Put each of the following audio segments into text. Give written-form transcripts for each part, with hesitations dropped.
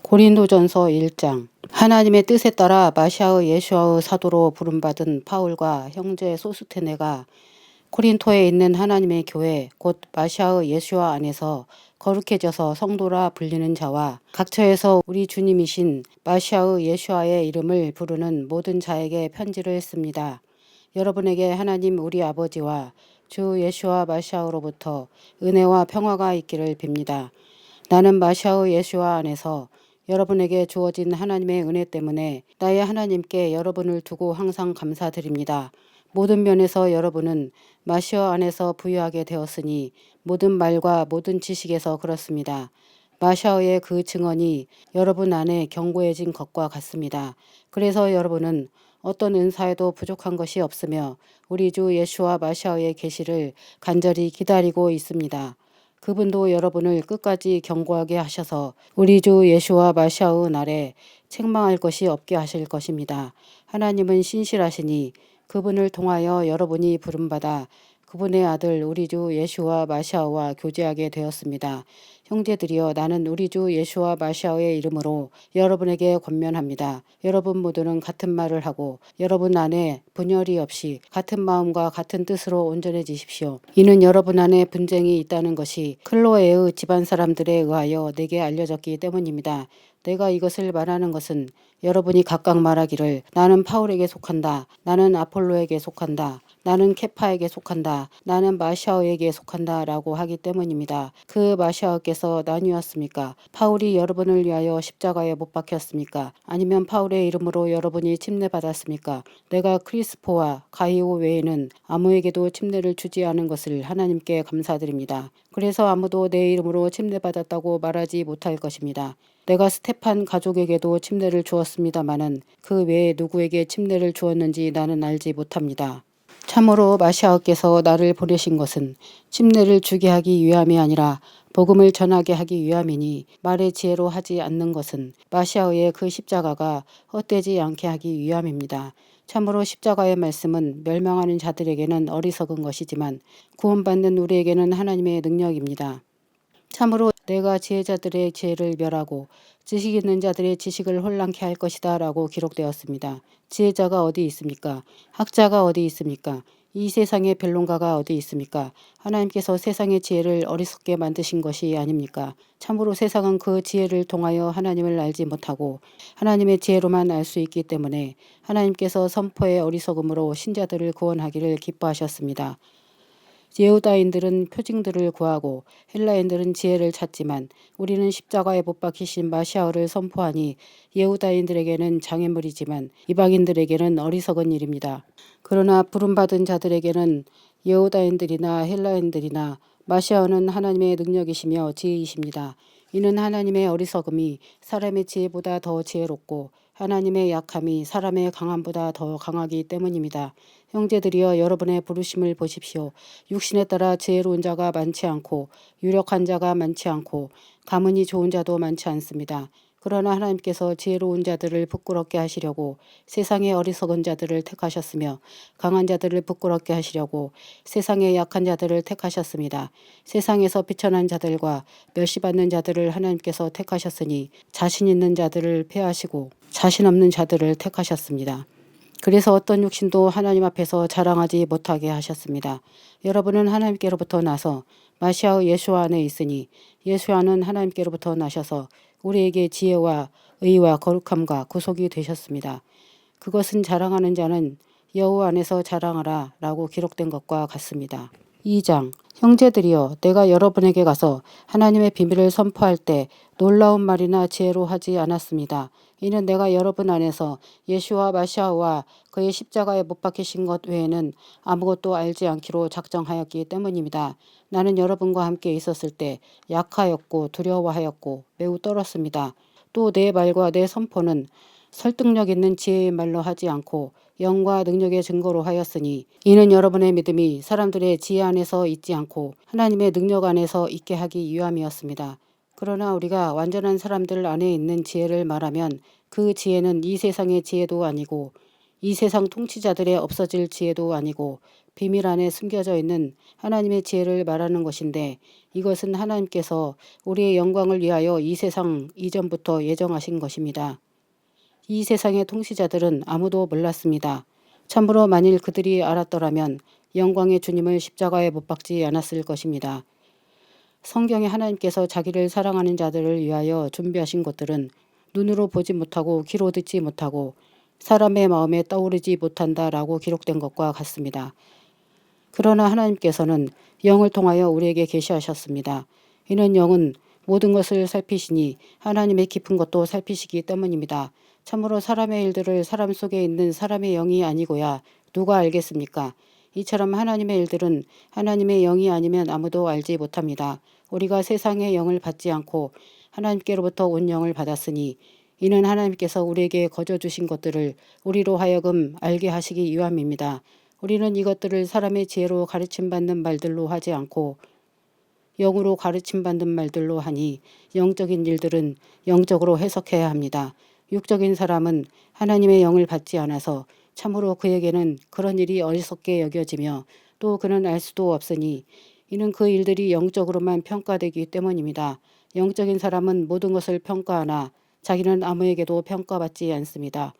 고린도전서 1장. 하나님의 뜻에 따라 마시아의 예수와의 사도로 부름받은 파울과 형제 소스테네가 코린토에 있는 하나님의 교회 곧 마시아의 예수와 안에서 거룩해져서 성도라 불리는 자와 각처에서 우리 주님이신 마시아의 예수와의 이름을 부르는 모든 자에게 편지를 씁니다. 여러분에게 하나님 우리 아버지와 주 예수와 마시아로부터 은혜와 평화가 있기를 빕니다. 나는 마시아의 예수와 안에서 여러분에게 주어진 하나님의 은혜 때문에 나의 하나님께 여러분을 두고 항상 감사드립니다. 모든 면에서 여러분은 마시아 안에서 부유하게 되었으니 모든 말과 모든 지식에서 그렇습니다. 마시아의 그 증언이 여러분 안에 견고해진 것과 같습니다. 그래서 여러분은 어떤 은사에도 부족한 것이 없으며 우리 주 예수와 마시아의 계시를 간절히 기다리고 있습니다. 그분도 여러분을 끝까지 견고하게 하셔서 우리 주 예수와 마시아의 날에 책망할 것이 없게 하실 것입니다. 하나님은 신실하시니 그분을 통하여 여러분이 부름받아 그분의 아들 우리 주 예수와 마시아와 교제하게 되었습니다. 형제들이여, 나는 우리 주 예수와 마시아의 이름으로 여러분에게 권면합니다. 여러분 모두는 같은 말을 하고 여러분 안에 분열이 없이 같은 마음과 같은 뜻으로 온전해지십시오. 이는 여러분 안에 분쟁이 있다는 것이 클로에의 집안 사람들에 의하여 내게 알려졌기 때문입니다. 내가 이것을 말하는 것은 여러분이 각각 말하기를 나는 파울에게 속한다. 나는 아폴로에게 속한다. 나는 케파에게 속한다. 나는 마시아에게 속한다. 라고 하기 때문입니다. 그 마시아께서 나뉘었습니까? 파울이 여러분을 위하여 십자가에 못 박혔습니까? 아니면 파울의 이름으로 여러분이 침례받았습니까? 내가 크리스포와 가이오 외에는 아무에게도 침례를 주지 않은 것을 하나님께 감사드립니다. 그래서 아무도 내 이름으로 침례받았다고 말하지 못할 것입니다. 내가 스테판 가족에게도 침례를 주었습니다마는 그 외에 누구에게 침례를 주었는지 나는 알지 못합니다. 참으로 마시아께서 나를 보내신 것은 침례를 주게 하기 위함이 아니라 복음을 전하게 하기 위함이니 말의 지혜로 하지 않는 것은 마시아의 그 십자가가 헛되지 않게 하기 위함입니다. 참으로 십자가의 말씀은 멸망하는 자들에게는 어리석은 것이지만 구원받는 우리에게는 하나님의 능력입니다. 참으로 내가 지혜자들의 지혜를 멸하고 지식 있는 자들의 지식을 혼란케 할 것이다 라고 기록되었습니다. 지혜자가 어디 있습니까? 학자가 어디 있습니까? 이 세상의 변론가가 어디 있습니까? 하나님께서 세상의 지혜를 어리석게 만드신 것이 아닙니까? 참으로 세상은 그 지혜를 통하여 하나님을 알지 못하고 하나님의 지혜로만 알 수 있기 때문에 하나님께서 선포의 어리석음으로 신자들을 구원하기를 기뻐하셨습니다. 예후다인들은 표징들을 구하고 헬라인들은 지혜를 찾지만 우리는 십자가에 못 박히신 마시아를 선포하니 예후다인들에게는 장애물이지만 이방인들에게는 어리석은 일입니다. 그러나 부름받은 자들에게는 예후다인들이나 헬라인들이나 마시아는 하나님의 능력이시며 지혜이십니다. 이는 하나님의 어리석음이 사람의 지혜보다 더 지혜롭고 하나님의 약함이 사람의 강함보다 더 강하기 때문입니다. 형제들이여, 여러분의 부르심을 보십시오. 육신에 따라 지혜로운 자가 많지 않고 유력한 자가 많지 않고 가문이 좋은 자도 많지 않습니다. 그러나 하나님께서 지혜로운 자들을 부끄럽게 하시려고 세상의 어리석은 자들을 택하셨으며 강한 자들을 부끄럽게 하시려고 세상의 약한 자들을 택하셨습니다. 세상에서 비천한 자들과 멸시받는 자들을 하나님께서 택하셨으니 자신 있는 자들을 폐하시고 자신 없는 자들을 택하셨습니다. 그래서 어떤 육신도 하나님 앞에서 자랑하지 못하게 하셨습니다. 여러분은 하나님께로부터 나서 마시아의 예수 안에 있으니 예수 안은 하나님께로부터 나셔서 우리에게 지혜와 의와 거룩함과 구속이 되셨습니다. 그것은 자랑하는 자는 여호와 안에서 자랑하라 라고 기록된 것과 같습니다. 2장. 형제들이여, 내가 여러분에게 가서 하나님의 비밀을 선포할 때 놀라운 말이나 지혜로 하지 않았습니다. 이는 내가 여러분 안에서 예수와 마시아와 그의 십자가에 못 박히신 것 외에는 아무것도 알지 않기로 작정하였기 때문입니다. 나는 여러분과 함께 있었을 때 약하였고 두려워하였고 매우 떨었습니다. 또 내 말과 내 선포는 설득력 있는 지혜의 말로 하지 않고 영과 능력의 증거로 하였으니 이는 여러분의 믿음이 사람들의 지혜 안에서 있지 않고 하나님의 능력 안에서 있게 하기 위함이었습니다. 그러나 우리가 완전한 사람들 안에 있는 지혜를 말하면 그 지혜는 이 세상의 지혜도 아니고 이 세상 통치자들의 없어질 지혜도 아니고 비밀 안에 숨겨져 있는 하나님의 지혜를 말하는 것인데, 이것은 하나님께서 우리의 영광을 위하여 이 세상 이전부터 예정하신 것입니다. 이 세상의 통치자들은 아무도 몰랐습니다. 참으로 만일 그들이 알았더라면 영광의 주님을 십자가에 못 박지 않았을 것입니다. 성경에 하나님께서 자기를 사랑하는 자들을 위하여 준비하신 것들은 눈으로 보지 못하고 귀로 듣지 못하고 사람의 마음에 떠오르지 못한다라고 기록된 것과 같습니다. 그러나 하나님께서는 영을 통하여 우리에게 계시하셨습니다. 이는 영은 모든 것을 살피시니 하나님의 깊은 것도 살피시기 때문입니다. 참으로 사람의 일들을 사람 속에 있는 사람의 영이 아니고야 누가 알겠습니까? 이처럼 하나님의 일들은 하나님의 영이 아니면 아무도 알지 못합니다. 우리가 세상의 영을 받지 않고 하나님께로부터 온 영을 받았으니 이는 하나님께서 우리에게 거저 주신 것들을 우리로 하여금 알게 하시기 위함입니다. 우리는 이것들을 사람의 지혜로 가르침받는 말들로 하지 않고 영으로 가르침받는 말들로 하니 영적인 일들은 영적으로 해석해야 합니다. 육적인 사람은 하나님의 영을 받지 않아서 참으로 그에게는 그런 일이 어리석게 여겨지며 또 그는 알 수도 없으니 이는 그 일들이 영적으로만 평가되기 때문입니다. 영적인 사람은 모든 것을 평가하나 자기는 아무에게도 평가받지 않습니다.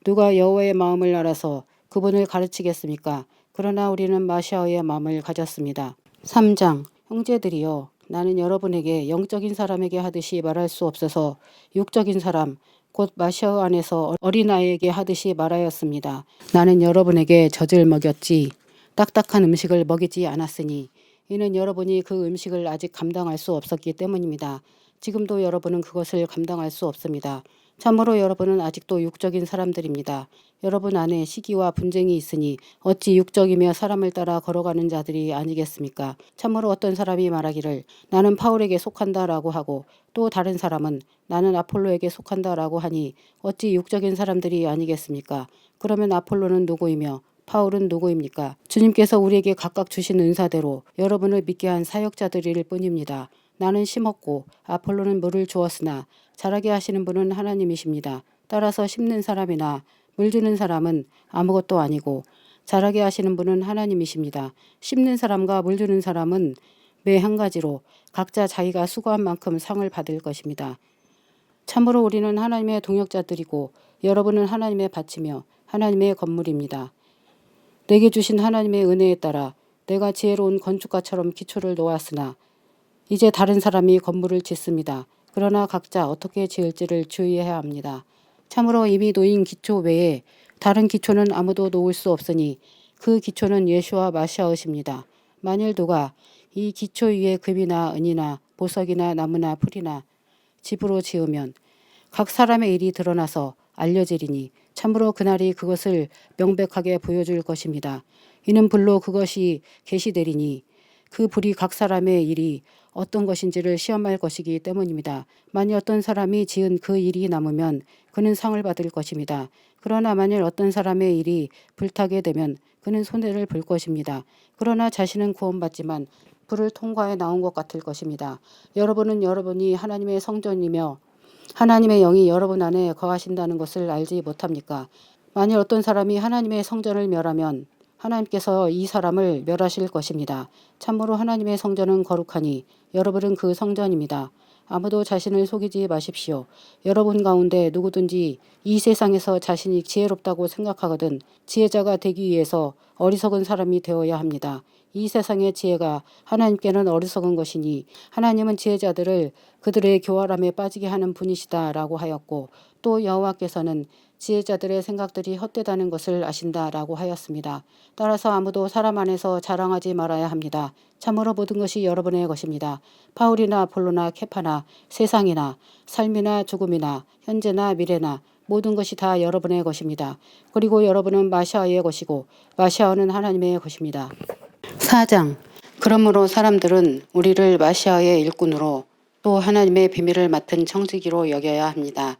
누가 여호와의 마음을 알아서 그분을 가르치겠습니까? 그러나 우리는 마시아의 마음을 가졌습니다. 3장 형제들이여, 나는 여러분에게 영적인 사람에게 하듯이 말할 수 없어서 육적인 사람 곧 마시아 안에서 어린아이에게 하듯이 말하였습니다. 나는 여러분에게 젖을 먹였지 딱딱한 음식을 먹이지 않았으니 이는 여러분이 그 음식을 아직 감당할 수 없었기 때문입니다. 지금도 여러분은 그것을 감당할 수 없습니다. 참으로 여러분은 아직도 육적인 사람들입니다. 여러분 안에 시기와 분쟁이 있으니 어찌 육적이며 사람을 따라 걸어가는 자들이 아니겠습니까? 참으로 어떤 사람이 말하기를 나는 바울에게 속한다라고 하고 또 다른 사람은 나는 아폴로에게 속한다라고 하니 어찌 육적인 사람들이 아니겠습니까? 그러면 아폴로는 누구이며 바울은 누구입니까? 주님께서 우리에게 각각 주신 은사대로 여러분을 믿게 한 사역자들일 뿐입니다. 나는 심었고 아폴로는 물을 주었으나 자라게 하시는 분은 하나님이십니다. 따라서 심는 사람이나 물 주는 사람은 아무것도 아니고 자라게 하시는 분은 하나님이십니다. 심는 사람과 물 주는 사람은 매 한 가지로 각자 자기가 수고한 만큼 상을 받을 것입니다. 참으로 우리는 하나님의 동역자들이고 여러분은 하나님의 밭이며 하나님의 건물입니다. 내게 주신 하나님의 은혜에 따라 내가 지혜로운 건축가처럼 기초를 놓았으나 이제 다른 사람이 건물을 짓습니다. 그러나 각자 어떻게 지을지를 주의해야 합니다. 참으로 이미 놓인 기초 외에 다른 기초는 아무도 놓을 수 없으니 그 기초는 예수와 마시아엇입니다. 만일 누가 이 기초 위에 금이나 은이나 보석이나 나무나 풀이나 집으로 지으면 각 사람의 일이 드러나서 알려지리니 참으로 그날이 그것을 명백하게 보여줄 것입니다. 이는 불로 그것이 계시되리니 그 불이 각 사람의 일이 어떤 것인지를 시험할 것이기 때문입니다. 만일 어떤 사람이 지은 그 일이 남으면 그는 상을 받을 것입니다. 그러나 만일 어떤 사람의 일이 불타게 되면 그는 손해를 볼 것입니다. 그러나 자신은 구원받지만 불을 통과해 나온 것 같을 것입니다. 여러분은 여러분이 하나님의 성전이며 하나님의 영이 여러분 안에 거하신다는 것을 알지 못합니까? 만일 어떤 사람이 하나님의 성전을 멸하면 하나님께서 이 사람을 멸하실 것입니다. 참으로 하나님의 성전은 거룩하니 여러분은 그 성전입니다. 아무도 자신을 속이지 마십시오. 여러분 가운데 누구든지 이 세상에서 자신이 지혜롭다고 생각하거든 지혜자가 되기 위해서 어리석은 사람이 되어야 합니다. 이 세상의 지혜가 하나님께는 어리석은 것이니 하나님은 지혜자들을 그들의 교활함에 빠지게 하는 분이시다라고 하였고 또 여호와께서는 지혜자들의 생각들이 헛되다는 것을 아신다라고 하였습니다. 따라서 아무도 사람 안에서 자랑하지 말아야 합니다. 참으로 모든 것이 여러분의 것입니다. 바울이나 아폴로나 케파나 세상이나 삶이나 죽음이나 현재나 미래나 모든 것이 다 여러분의 것입니다. 그리고 여러분은 마시아의 것이고 마시아는 하나님의 것입니다. 4장 그러므로 사람들은 우리를 마시아의 일꾼으로 또 하나님의 비밀을 맡은 청지기로 여겨야 합니다.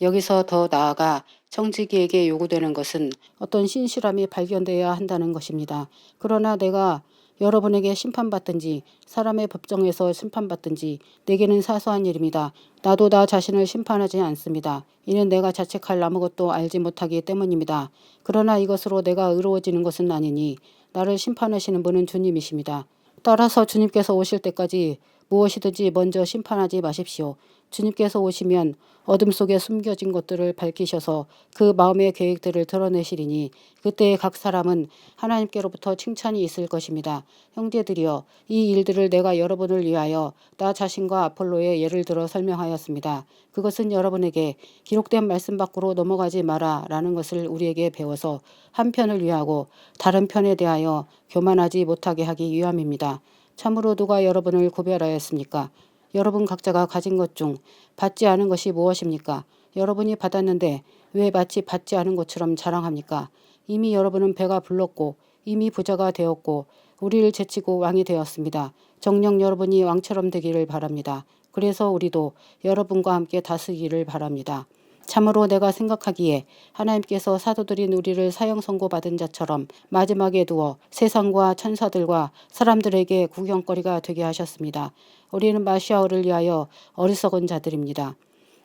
여기서 더 나아가 청지기에게 요구되는 것은 어떤 신실함이 발견되어야 한다는 것입니다. 그러나 내가 여러분에게 심판받든지 사람의 법정에서 심판받든지 내게는 사소한 일입니다. 나도 나 자신을 심판하지 않습니다. 이는 내가 자책할 아무것도 알지 못하기 때문입니다. 그러나 이것으로 내가 의로워지는 것은 아니니 나를 심판하시는 분은 주님이십니다. 따라서 주님께서 오실 때까지 무엇이든지 먼저 심판하지 마십시오. 주님께서 오시면 어둠 속에 숨겨진 것들을 밝히셔서 그 마음의 계획들을 드러내시리니 그때 각 사람은 하나님께로부터 칭찬이 있을 것입니다. 형제들이여, 이 일들을 내가 여러분을 위하여 나 자신과 아폴로의 예를 들어 설명하였습니다. 그것은 여러분에게 기록된 말씀 밖으로 넘어가지 마라 라는 것을 우리에게 배워서 한 편을 위하고 다른 편에 대하여 교만하지 못하게 하기 위함입니다. 참으로 누가 여러분을 구별하였습니까? 여러분 각자가 가진 것 중 받지 않은 것이 무엇입니까? 여러분이 받았는데 왜 마치 받지 않은 것처럼 자랑합니까? 이미 여러분은 배가 불렀고 이미 부자가 되었고 우리를 제치고 왕이 되었습니다. 정녕 여러분이 왕처럼 되기를 바랍니다. 그래서 우리도 여러분과 함께 다스리기를 바랍니다. 참으로 내가 생각하기에 하나님께서 사도들인 우리를 사형 선고받은 자처럼 마지막에 두어 세상과 천사들과 사람들에게 구경거리가 되게 하셨습니다. 우리는 마시아를 위하여 어리석은 자들입니다.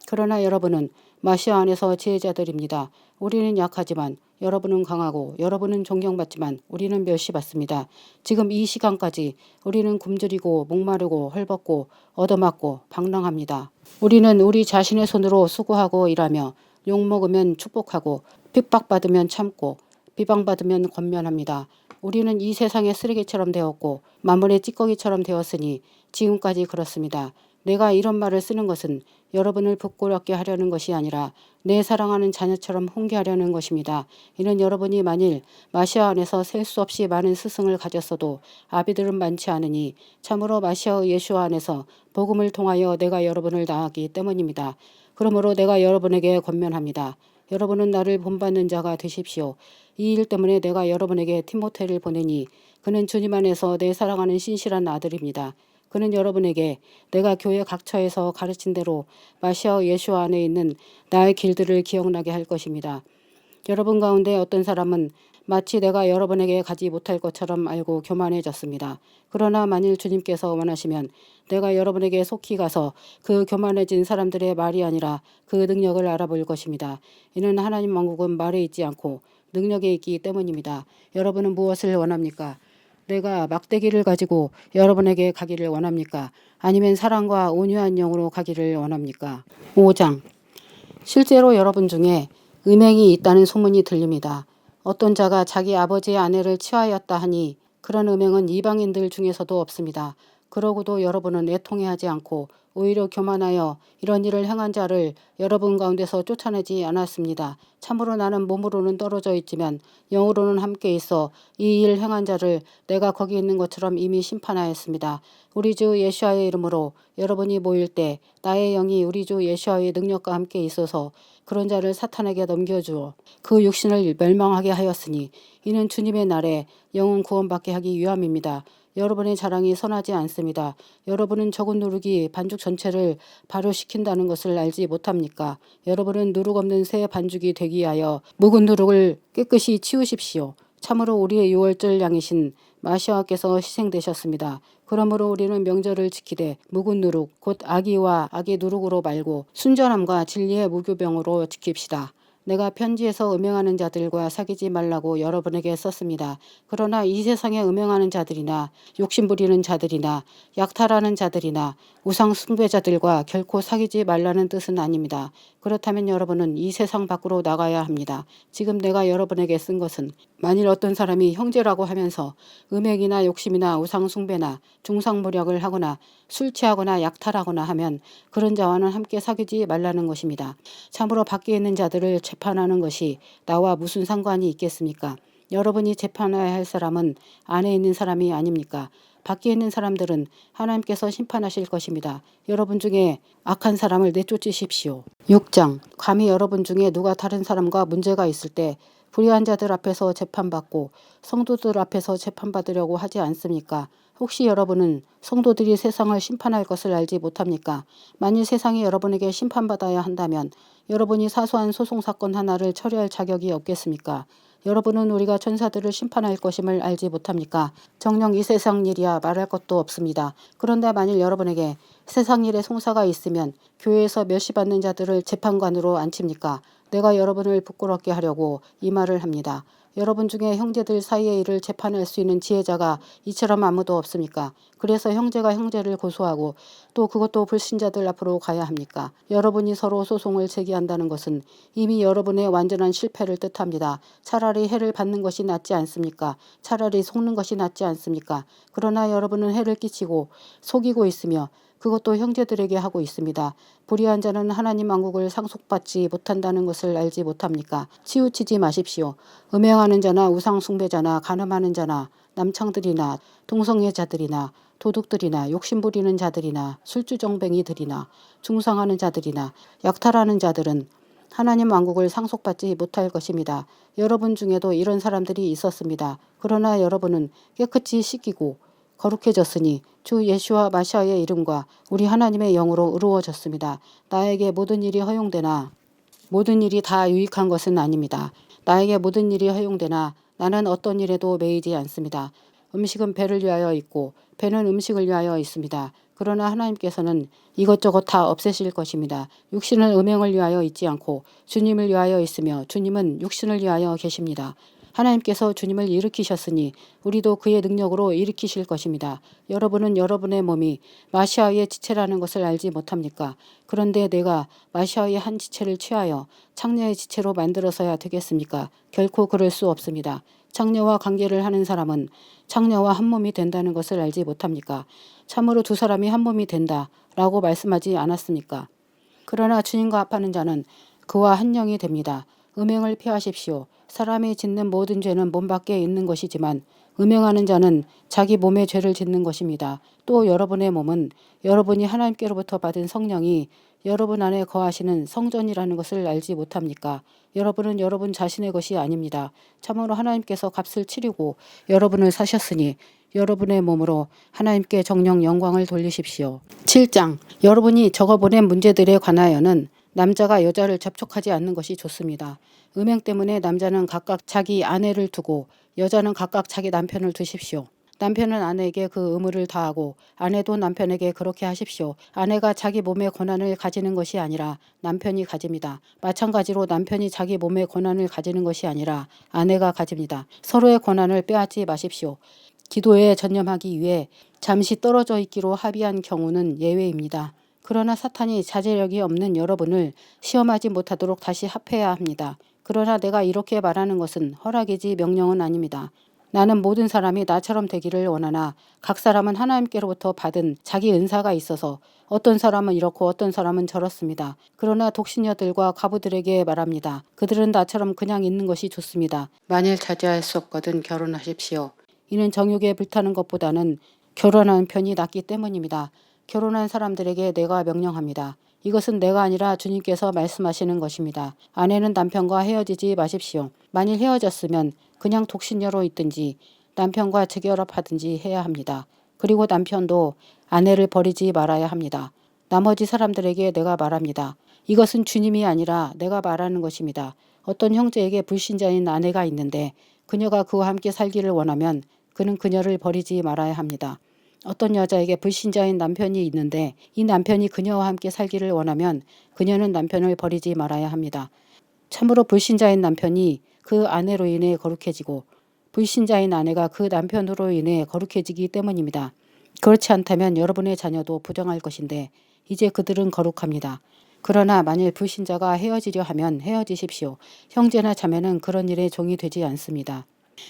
그러나 여러분은 마시아 안에서 지혜자들입니다. 우리는 약하지만 여러분은 강하고 여러분은 존경받지만 우리는 멸시받습니다. 지금 이 시간까지 우리는 굶주리고 목마르고 헐벗고 얻어맞고 방랑합니다. 우리는 우리 자신의 손으로 수고하고 일하며 욕먹으면 축복하고 핍박받으면 참고 비방받으면 권면합니다. 우리는 이 세상의 쓰레기처럼 되었고 만물의 찌꺼기처럼 되었으니 지금까지 그렇습니다. 내가 이런 말을 쓰는 것은 여러분을 부끄럽게 하려는 것이 아니라 내 사랑하는 자녀처럼 훈계하려는 것입니다. 이는 여러분이 만일 마시아 안에서 셀 수 없이 많은 스승을 가졌어도 아비들은 많지 않으니 참으로 마시아의 예수와 안에서 복음을 통하여 내가 여러분을 낳았기 때문입니다. 그러므로 내가 여러분에게 권면합니다. 여러분은 나를 본받는 자가 되십시오. 이 일 때문에 내가 여러분에게 디모데를 보내니 그는 주님 안에서 내 사랑하는 신실한 아들입니다. 그는 여러분에게 내가 교회 각처에서 가르친 대로 마시아 예수 안에 있는 나의 길들을 기억나게 할 것입니다. 여러분 가운데 어떤 사람은 마치 내가 여러분에게 가지 못할 것처럼 알고 교만해졌습니다. 그러나 만일 주님께서 원하시면 내가 여러분에게 속히 가서 그 교만해진 사람들의 말이 아니라 그 능력을 알아볼 것입니다. 이는 하나님 왕국은 말에 있지 않고 능력에 있기 때문입니다. 여러분은 무엇을 원합니까? 내가 막대기를 가지고 여러분에게 가기를 원합니까? 아니면 사랑과 온유한 영으로 가기를 원합니까? 5장. 실제로 여러분 중에 음행이 있다는 소문이 들립니다. 어떤 자가 자기 아버지의 아내를 취하였다 하니 그런 음행은 이방인들 중에서도 없습니다. 그러고도 여러분은 애통해하지 않고 오히려 교만하여 이런 일을 행한 자를 여러분 가운데서 쫓아내지 않았습니다. 참으로 나는 몸으로는 떨어져 있지만 영으로는 함께 있어 이 일 행한 자를 내가 거기 있는 것처럼 이미 심판하였습니다. 우리 주 예수와의 이름으로 여러분이 모일 때 나의 영이 우리 주 예수와의 능력과 함께 있어서 그런 자를 사탄에게 넘겨주어 그 육신을 멸망하게 하였으니 이는 주님의 날에 영혼 구원받게 하기 위함입니다. 여러분의 자랑이 선하지 않습니다. 여러분은 적은 누룩이 반죽 전체를 발효시킨다는 것을 알지 못합니까? 여러분은 누룩 없는 새 반죽이 되기 위하여 묵은 누룩을 깨끗이 치우십시오. 참으로 우리의 유월절 양이신 마시아께서 희생되셨습니다. 그러므로 우리는 명절을 지키되 묵은 누룩 곧 악의와 악의 누룩으로 말고 순전함과 진리의 무교병으로 지킵시다. 내가 편지에서 음행하는 자들과 사귀지 말라고 여러분에게 썼습니다. 그러나 이 세상에 음행하는 자들이나 욕심부리는 자들이나 약탈하는 자들이나 우상 숭배자들과 결코 사귀지 말라는 뜻은 아닙니다. 그렇다면 여러분은 이 세상 밖으로 나가야 합니다. 지금 내가 여러분에게 쓴 것은 만일 어떤 사람이 형제라고 하면서 음행이나 욕심이나 우상 숭배나 중상모략을 하거나 술 취하거나 약탈하거나 하면 그런 자와는 함께 사귀지 말라는 것입니다. 참으로 밖에 있는 자들을 재판하는 것이 나와 무슨 상관이 있겠습니까? 여러분이 재판해야 할 사람은 안에 있는 사람이 아닙니까? 밖에 있는 사람들은 하나님께서 심판하실 것입니다. 여러분 중에 악한 사람을 내쫓으십시오. 6장. 감히 여러분 중에 누가 다른 사람과 문제가 있을 때 불의한 자들 앞에서 재판받고 성도들 앞에서 재판받으려고 하지 않습니까? 혹시 여러분은 성도들이 세상을 심판할 것을 알지 못합니까? 만일 세상이 여러분에게 심판받아야 한다면 여러분이 사소한 소송사건 하나를 처리할 자격이 없겠습니까? 여러분은 우리가 천사들을 심판할 것임을 알지 못합니까? 정녕 이 세상 일이야 말할 것도 없습니다. 그런데 만일 여러분에게 세상 일에 송사가 있으면 교회에서 멸시받는 자들을 재판관으로 앉힙니까? 내가 여러분을 부끄럽게 하려고 이 말을 합니다. 여러분 중에 형제들 사이의 일을 재판할 수 있는 지혜자가 이처럼 아무도 없습니까? 그래서 형제가 형제를 고소하고 또 그것도 불신자들 앞으로 가야 합니까? 여러분이 서로 소송을 제기한다는 것은 이미 여러분의 완전한 실패를 뜻합니다. 차라리 해를 받는 것이 낫지 않습니까? 차라리 속는 것이 낫지 않습니까? 그러나 여러분은 해를 끼치고 속이고 있으며 그것도 형제들에게 하고 있습니다. 불의한 자는 하나님 왕국을 상속받지 못한다는 것을 알지 못합니까? 치우치지 마십시오. 음행하는 자나 우상 숭배자나 간음하는 자나 남창들이나 동성애자들이나 도둑들이나 욕심부리는 자들이나 술주정뱅이들이나 중상하는 자들이나 약탈하는 자들은 하나님 왕국을 상속받지 못할 것입니다. 여러분 중에도 이런 사람들이 있었습니다. 그러나 여러분은 깨끗이 씻기고 거룩해졌으니 주 예수와 마시아의 이름과 우리 하나님의 영으로 의로워졌습니다. 나에게 모든 일이 허용되나 모든 일이 다 유익한 것은 아닙니다. 나에게 모든 일이 허용되나 나는 어떤 일에도 매이지 않습니다. 음식은 배를 위하여 있고 배는 음식을 위하여 있습니다. 그러나 하나님께서는 이것저것 다 없애실 것입니다. 육신은 음행을 위하여 있지 않고 주님을 위하여 있으며 주님은 육신을 위하여 계십니다. 하나님께서 주님을 일으키셨으니 우리도 그의 능력으로 일으키실 것입니다. 여러분은 여러분의 몸이 마시아의 지체라는 것을 알지 못합니까? 그런데 내가 마시아의 한 지체를 취하여 창녀의 지체로 만들어서야 되겠습니까? 결코 그럴 수 없습니다. 창녀와 관계를 하는 사람은 창녀와 한 몸이 된다는 것을 알지 못합니까? 참으로 두 사람이 한 몸이 된다 라고 말씀하지 않았습니까? 그러나 주님과 합하는 자는 그와 한 영이 됩니다. 음행을 피하십시오. 사람이 짓는 모든 죄는 몸 밖에 있는 것이지만 음행하는 자는 자기 몸에 죄를 짓는 것입니다. 또 여러분의 몸은 여러분이 하나님께로부터 받은 성령이 여러분 안에 거하시는 성전이라는 것을 알지 못합니까? 여러분은 여러분 자신의 것이 아닙니다. 참으로 하나님께서 값을 치르고 여러분을 사셨으니 여러분의 몸으로 하나님께 정령 영광을 돌리십시오. 7장. 여러분이 적어보낸 문제들에 관하여는 남자가 여자를 접촉하지 않는 것이 좋습니다. 음행 때문에 남자는 각각 자기 아내를 두고 여자는 각각 자기 남편을 두십시오. 남편은 아내에게 그 의무를 다하고 아내도 남편에게 그렇게 하십시오. 아내가 자기 몸의 권한을 가지는 것이 아니라 남편이 가집니다. 마찬가지로 남편이 자기 몸의 권한을 가지는 것이 아니라 아내가 가집니다. 서로의 권한을 빼앗지 마십시오. 기도에 전념하기 위해 잠시 떨어져 있기로 합의한 경우는 예외입니다. 그러나 사탄이 자제력이 없는 여러분을 시험하지 못하도록 다시 합해야 합니다. 그러나 내가 이렇게 말하는 것은 허락이지 명령은 아닙니다. 나는 모든 사람이 나처럼 되기를 원하나 각 사람은 하나님께로부터 받은 자기 은사가 있어서 어떤 사람은 이렇고 어떤 사람은 저렇습니다. 그러나 독신녀들과 과부들에게 말합니다. 그들은 나처럼 그냥 있는 것이 좋습니다. 만일 자제할 수 없거든 결혼하십시오. 이는 정욕에 불타는 것보다는 결혼하는 편이 낫기 때문입니다. 결혼한 사람들에게 내가 명령합니다. 이것은 내가 아니라 주님께서 말씀하시는 것입니다. 아내는 남편과 헤어지지 마십시오. 만일 헤어졌으면 그냥 독신녀로 있든지 남편과 재결합하든지 해야 합니다. 그리고 남편도 아내를 버리지 말아야 합니다. 나머지 사람들에게 내가 말합니다. 이것은 주님이 아니라 내가 말하는 것입니다. 어떤 형제에게 불신자인 아내가 있는데 그녀가 그와 함께 살기를 원하면 그는 그녀를 버리지 말아야 합니다. 어떤 여자에게 불신자인 남편이 있는데 이 남편이 그녀와 함께 살기를 원하면 그녀는 남편을 버리지 말아야 합니다. 참으로 불신자인 남편이 그 아내로 인해 거룩해지고 불신자인 아내가 그 남편으로 인해 거룩해지기 때문입니다. 그렇지 않다면 여러분의 자녀도 부정할 것인데 이제 그들은 거룩합니다. 그러나 만일 불신자가 헤어지려 하면 헤어지십시오. 형제나 자매는 그런 일에 종이 되지 않습니다.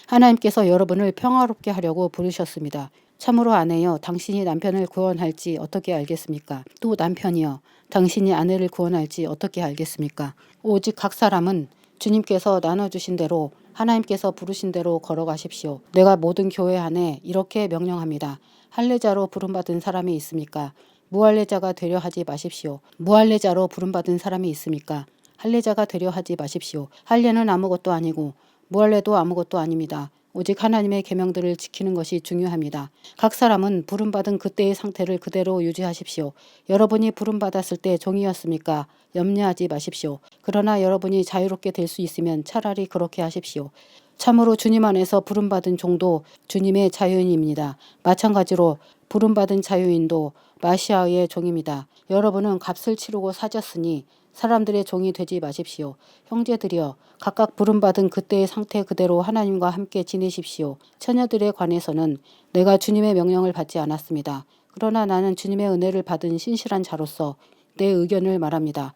하나님께서 여러분을 평화롭게 하려고 부르셨습니다. 참으로 아내여 당신이 남편을 구원할지 어떻게 알겠습니까? 또 남편이여 당신이 아내를 구원할지 어떻게 알겠습니까? 오직 각 사람은 주님께서 나눠주신 대로 하나님께서 부르신 대로 걸어가십시오. 내가 모든 교회 안에 이렇게 명령합니다. 할례자로 부름받은 사람이 있습니까? 무할례자가 되려 하지 마십시오. 무할례자로 부름받은 사람이 있습니까? 할례자가 되려 하지 마십시오. 할례는 아무것도 아니고 무할례도 아무것도 아닙니다. 오직 하나님의 계명들을 지키는 것이 중요합니다. 각 사람은 부름받은 그때의 상태를 그대로 유지하십시오. 여러분이 부름받았을 때 종이었습니까? 염려하지 마십시오. 그러나 여러분이 자유롭게 될 수 있으면 차라리 그렇게 하십시오. 참으로 주님 안에서 부름받은 종도 주님의 자유인입니다. 마찬가지로 부름받은 자유인도 마시아의 종입니다. 여러분은 값을 치르고 사졌으니 사람들의 종이 되지 마십시오. 형제들이여, 각각 부름받은 그때의 상태 그대로 하나님과 함께 지내십시오. 처녀들에 관해서는 내가 주님의 명령을 받지 않았습니다. 그러나 나는 주님의 은혜를 받은 신실한 자로서 내 의견을 말합니다.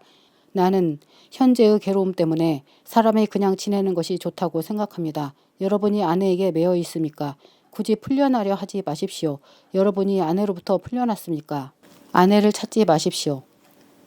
나는 현재의 괴로움 때문에 사람이 그냥 지내는 것이 좋다고 생각합니다. 여러분이 아내에게 매여 있습니까? 굳이 풀려나려 하지 마십시오. 여러분이 아내로부터 풀려났습니까? 아내를 찾지 마십시오.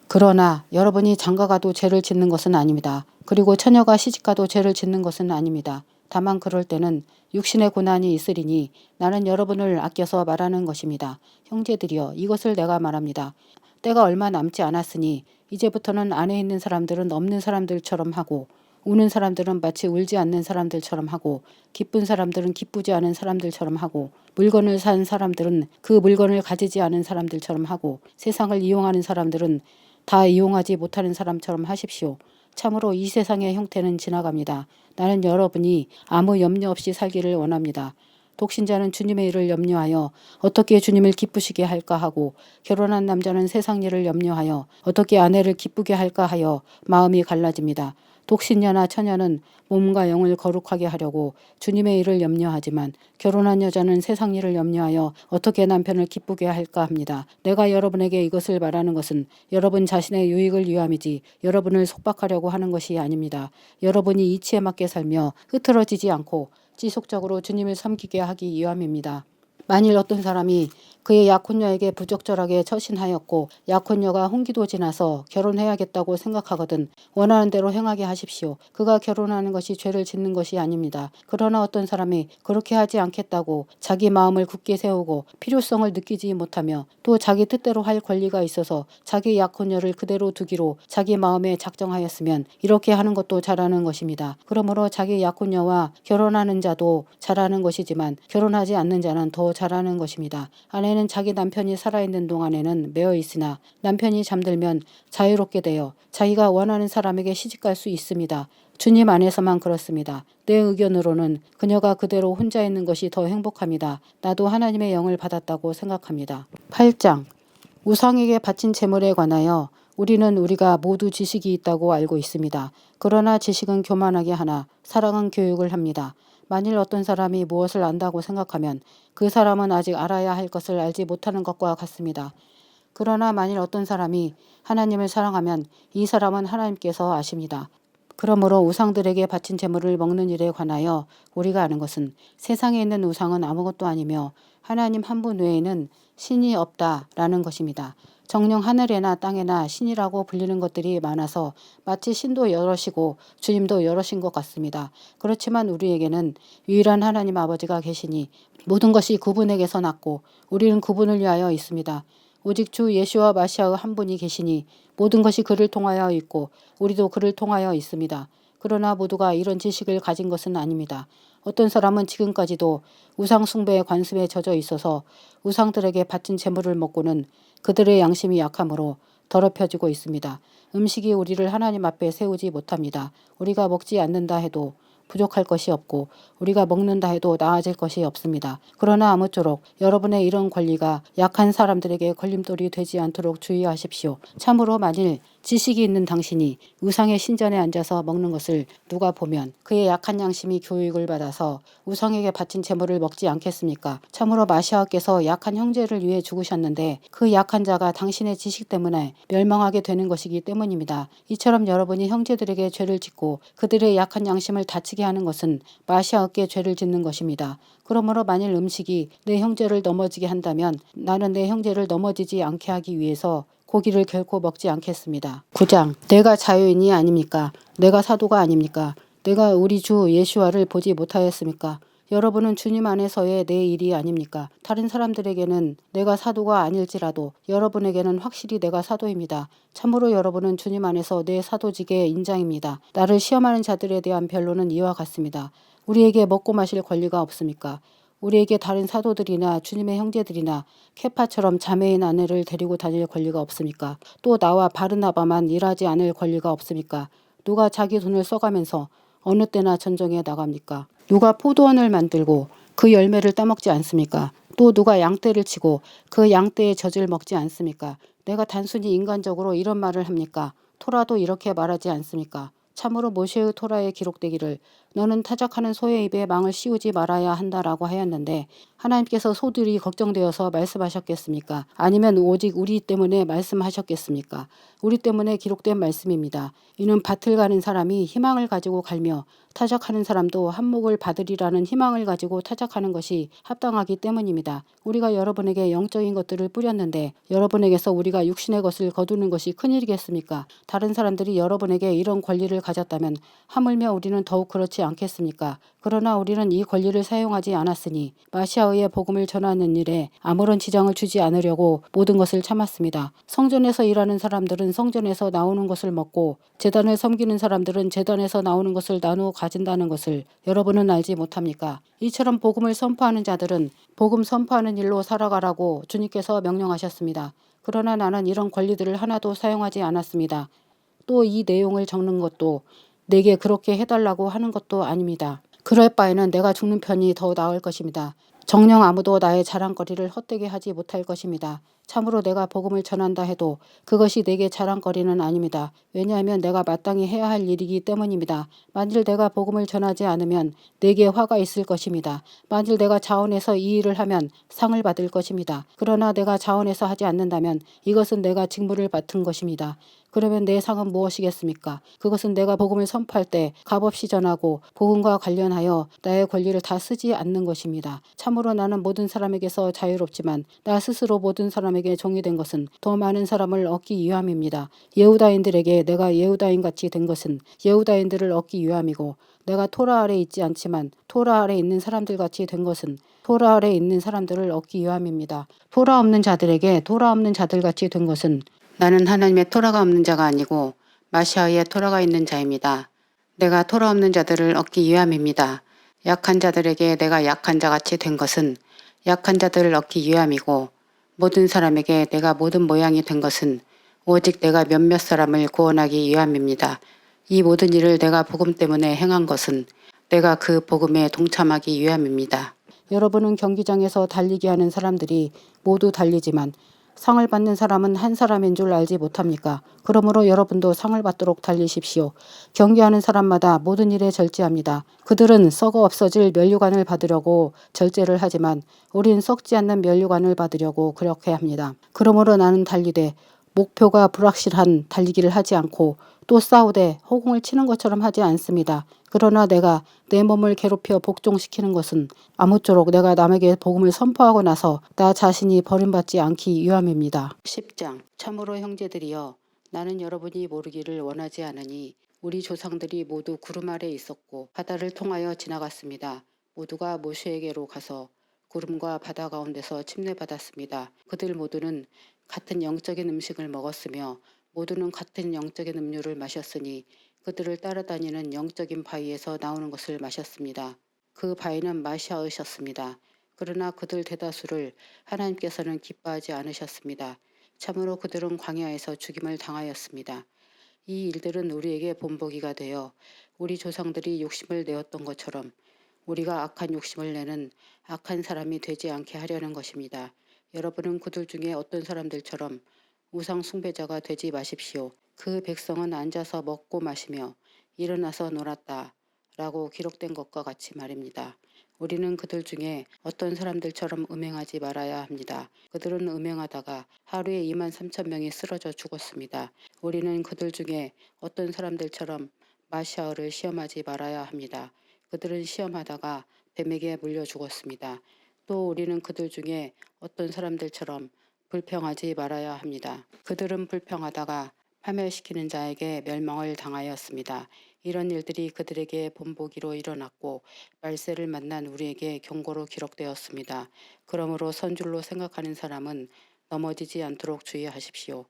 그러나 여러분이 장가가도 죄를 짓는 것은 아닙니다. 그리고 처녀가 시집가도 죄를 짓는 것은 아닙니다. 다만 그럴 때는 육신의 고난이 있으리니 나는 여러분을 아껴서 말하는 것입니다. 형제들이여, 이것을 내가 말합니다. 때가 얼마 남지 않았으니 이제부터는 안에 있는 사람들은 없는 사람들처럼 하고 우는 사람들은 마치 울지 않는 사람들처럼 하고 기쁜 사람들은 기쁘지 않은 사람들처럼 하고 물건을 산 사람들은 그 물건을 가지지 않은 사람들처럼 하고 세상을 이용하는 사람들은 다 이용하지 못하는 사람처럼 하십시오. 참으로 이 세상의 형태는 지나갑니다. 나는 여러분이 아무 염려 없이 살기를 원합니다. 독신자는 주님의 일을 염려하여 어떻게 주님을 기쁘시게 할까 하고 결혼한 남자는 세상 일을 염려하여 어떻게 아내를 기쁘게 할까 하여 마음이 갈라집니다. 독신녀나 처녀는 몸과 영을 거룩하게 하려고 주님의 일을 염려하지만 결혼한 여자는 세상 일을 염려하여 어떻게 남편을 기쁘게 할까 합니다. 내가 여러분에게 이것을 말하는 것은 여러분 자신의 유익을 위함이지 여러분을 속박하려고 하는 것이 아닙니다. 여러분이 이치에 맞게 살며 흐트러지지 않고 지속적으로 주님을 섬기게 하기 위함입니다. 만일 어떤 사람이 그의 약혼녀에게 부적절하게 처신하였고 약혼녀가 홍기도 지나서 결혼해야겠다고 생각하거든 원하는 대로 행하게 하십시오. 그가 결혼하는 것이 죄를 짓는 것이 아닙니다. 그러나 어떤 사람이 그렇게 하지 않겠다고 자기 마음을 굳게 세우고 필요성을 느끼지 못하며 또 자기 뜻대로 할 권리가 있어서 자기 약혼녀를 그대로 두기로 자기 마음에 작정하였으면 이렇게 하는 것도 잘하는 것입니다. 그러므로 자기 약혼녀와 결혼하는 자도 잘하는 것이지만 결혼하지 않는 자는 더 잘하는 것입니다. 아내는 자기 남편이 살아있는 동안에는 매어 있으나 남편이 잠들면 자유롭게 되어 자기가 원하는 사람에게 시집갈 수 있습니다. 주님 안에서만 그렇습니다. 내 의견으로는 그녀가 그대로 혼자 있는 것이 더 행복합니다. 나도 하나님의 영을 받았다고 생각합니다. 8장 우상에게 바친 제물에 관하여 우리는 우리가 모두 지식이 있다고 알고 있습니다. 그러나 지식은 교만하게 하나 사랑은 교육을 합니다. 만일 어떤 사람이 무엇을 안다고 생각하면 그 사람은 아직 알아야 할 것을 알지 못하는 것과 같습니다. 그러나 만일 어떤 사람이 하나님을 사랑하면 이 사람은 하나님께서 아십니다. 그러므로 우상들에게 바친 제물을 먹는 일에 관하여 우리가 아는 것은 세상에 있는 우상은 아무것도 아니며 하나님 한 분 외에는 신이 없다라는 것입니다. 정녕 하늘에나 땅에나 신이라고 불리는 것들이 많아서 마치 신도 여럿이고 주님도 여럿인 것 같습니다. 그렇지만 우리에게는 유일한 하나님 아버지가 계시니 모든 것이 그분에게서 났고 우리는 그분을 위하여 있습니다. 오직 주 예수와 마시아의 한 분이 계시니 모든 것이 그를 통하여 있고 우리도 그를 통하여 있습니다. 그러나 모두가 이런 지식을 가진 것은 아닙니다. 어떤 사람은 지금까지도 우상 숭배의 관습에 젖어 있어서 우상들에게 바친 제물을 먹고는 그들의 양심이 약함으로 더럽혀지고 있습니다. 음식이 우리를 하나님 앞에 세우지 못합니다. 우리가 먹지 않는다 해도 부족할 것이 없고 우리가 먹는다 해도 나아질 것이 없습니다. 그러나 아무쪼록 여러분의 이런 권리가 약한 사람들에게 걸림돌이 되지 않도록 주의하십시오. 참으로 만일 지식이 있는 당신이 우상의 신전에 앉아서 먹는 것을 누가 보면 그의 약한 양심이 교육을 받아서 우상에게 바친 제물을 먹지 않겠습니까? 참으로 마시아께서 약한 형제를 위해 죽으셨는데 그 약한 자가 당신의 지식 때문에 멸망하게 되는 것이기 때문입니다. 이처럼 여러분이 형제들에게 죄를 짓고 그들의 약한 양심을 다치게 하는 것은 마시아께 죄를 짓는 것입니다. 그러므로 만일 음식이 내 형제를 넘어지게 한다면 나는 내 형제를 넘어지지 않게 하기 위해서 고기를 결코 먹지 않겠습니다. 9장 내가 자유인이 아닙니까? 내가 사도가 아닙니까? 내가 우리 주 예수와를 보지 못하였습니까? 여러분은 주님 안에서의 내 일이 아닙니까? 다른 사람들에게는 내가 사도가 아닐지라도 여러분에게는 확실히 내가 사도입니다. 참으로 여러분은 주님 안에서 내 사도직의 인장입니다. 나를 시험하는 자들에 대한 변론은 이와 같습니다. 우리에게 먹고 마실 권리가 없습니까? 우리에게 다른 사도들이나 주님의 형제들이나 케파처럼 자매인 아내를 데리고 다닐 권리가 없습니까? 또 나와 바르나바만 일하지 않을 권리가 없습니까? 누가 자기 돈을 써가면서 어느 때나 전쟁에 나갑니까? 누가 포도원을 만들고 그 열매를 따먹지 않습니까? 또 누가 양떼를 치고 그 양떼의 젖을 먹지 않습니까? 내가 단순히 인간적으로 이런 말을 합니까? 토라도 이렇게 말하지 않습니까? 참으로 모세의 토라에 기록되기를 너는 타작하는 소의 입에 망을 씌우지 말아야 한다라고 하였는데 하나님께서 소들이 걱정되어서 말씀하셨겠습니까? 아니면 오직 우리 때문에 말씀하셨겠습니까? 우리 때문에 기록된 말씀입니다. 이는 밭을 가는 사람이 희망을 가지고 갈며 타작하는 사람도 한몫을 받으리라는 희망을 가지고 타작하는 것이 합당하기 때문입니다. 우리가 여러분에게 영적인 것들을 뿌렸는데 여러분에게서 우리가 육신의 것을 거두는 것이 큰일이겠습니까? 다른 사람들이 여러분에게 이런 권리를 가졌다면 하물며 우리는 더욱 그렇지 않겠습니까? 그러나 우리는 이 권리를 사용하지 않았으니 마시아의 복음을 전하는 일에 아무런 지장을 주지 않으려고 모든 것을 참았습니다. 성전에서 일하는 사람들은 성전에서 나오는 것을 먹고 제단을 섬기는 사람들은 제단에서 나오는 것을 나누어 가진다는 것을 여러분은 알지 못합니까? 이처럼 복음을 선포하는 자들은 복음 선포하는 일로 살아가라고 주님께서 명령하셨습니다. 그러나 나는 이런 권리들을 하나도 사용하지 않았습니다. 또 이 내용을 적는 것도 내게 그렇게 해달라고 하는 것도 아닙니다. 그럴 바에는 내가 죽는 편이 더 나을 것입니다. 정녕 아무도 나의 자랑거리를 헛되게 하지 못할 것입니다. 참으로 내가 복음을 전한다 해도 그것이 내게 자랑거리는 아닙니다. 왜냐하면 내가 마땅히 해야 할 일이기 때문입니다. 만일 내가 복음을 전하지 않으면 내게 화가 있을 것입니다. 만일 내가 자원해서 이 일을 하면 상을 받을 것입니다. 그러나 내가 자원해서 하지 않는다면 이것은 내가 직무를 맡은 것입니다. 그러면 내 상은 무엇이겠습니까? 그것은 내가 복음을 선포할 때 값없이 전하고 복음과 관련하여 나의 권리를 다 쓰지 않는 것입니다. 참으로 나는 모든 사람에게서 자유롭지만 나 스스로 모든 사람에게 종이 된 것은 더 많은 사람을 얻기 위함입니다. 예후다인들에게 내가 예후다인같이 된 것은 예후다인들을 얻기 위함이고 내가 토라 아래 있지 않지만 토라 아래 있는 사람들같이 된 것은 토라 아래 있는 사람들을 얻기 위함입니다. 토라 없는 자들에게 토라 없는 자들같이 된 것은 나는 하나님의 토라가 없는 자가 아니고 마시아의 토라가 있는 자입니다. 내가 토라 없는 자들을 얻기 위함입니다. 약한 자들에게 내가 약한 자같이 된 것은 약한 자들을 얻기 위함이고 모든 사람에게 내가 모든 모양이 된 것은 오직 내가 몇몇 사람을 구원하기 위함입니다. 이 모든 일을 내가 복음 때문에 행한 것은 내가 그 복음에 동참하기 위함입니다. 여러분은 경기장에서 달리기 하는 사람들이 모두 달리지만 상을 받는 사람은 한 사람인 줄 알지 못합니까? 그러므로 여러분도 상을 받도록 달리십시오. 경기하는 사람마다 모든 일에 절제합니다. 그들은 썩어 없어질 면류관을 받으려고 절제를 하지만 우린 썩지 않는 면류관을 받으려고 그렇게 합니다. 그러므로 나는 달리되 목표가 불확실한 달리기를 하지 않고 또 싸우되 허공을 치는 것처럼 하지 않습니다. 그러나 내가 내 몸을 괴롭혀 복종시키는 것은 아무쪼록 내가 남에게 복음을 선포하고 나서 나 자신이 버림받지 않기 위함입니다. 10장 참으로 형제들이여 나는 여러분이 모르기를 원하지 않으니 우리 조상들이 모두 구름 아래 있었고 바다를 통하여 지나갔습니다. 모두가 모세에게로 가서 구름과 바다 가운데서 침례받았습니다. 그들 모두는 같은 영적인 음식을 먹었으며 모두는 같은 영적인 음료를 마셨으니 그들을 따라다니는 영적인 바위에서 나오는 것을 마셨습니다. 그 바위는 마시아으셨습니다. 그러나 그들 대다수를 하나님께서는 기뻐하지 않으셨습니다. 참으로 그들은 광야에서 죽임을 당하였습니다. 이 일들은 우리에게 본보기가 되어 우리 조상들이 욕심을 내었던 것처럼 우리가 악한 욕심을 내는 악한 사람이 되지 않게 하려는 것입니다. 여러분은 그들 중에 어떤 사람들처럼 우상 숭배자가 되지 마십시오. 그 백성은 앉아서 먹고 마시며 일어나서 놀았다 라고 기록된 것과 같이 말입니다. 우리는 그들 중에 어떤 사람들처럼 음행하지 말아야 합니다. 그들은 음행하다가 하루에 23,000명이 쓰러져 죽었습니다. 우리는 그들 중에 어떤 사람들처럼 마시아를 시험하지 말아야 합니다. 그들은 시험하다가 뱀에게 물려 죽었습니다. 또 우리는 그들 중에 어떤 사람들처럼 불평하지 말아야 합니다. 그들은 불평하다가 파멸시키는 자에게 멸망을 당하였습니다. 이런 일들이 그들에게 본보기로 일어났고 말세를 만난 우리에게 경고로 기록되었습니다. 그러므로 선줄로 생각하는 사람은 넘어지지 않도록 주의하십시오.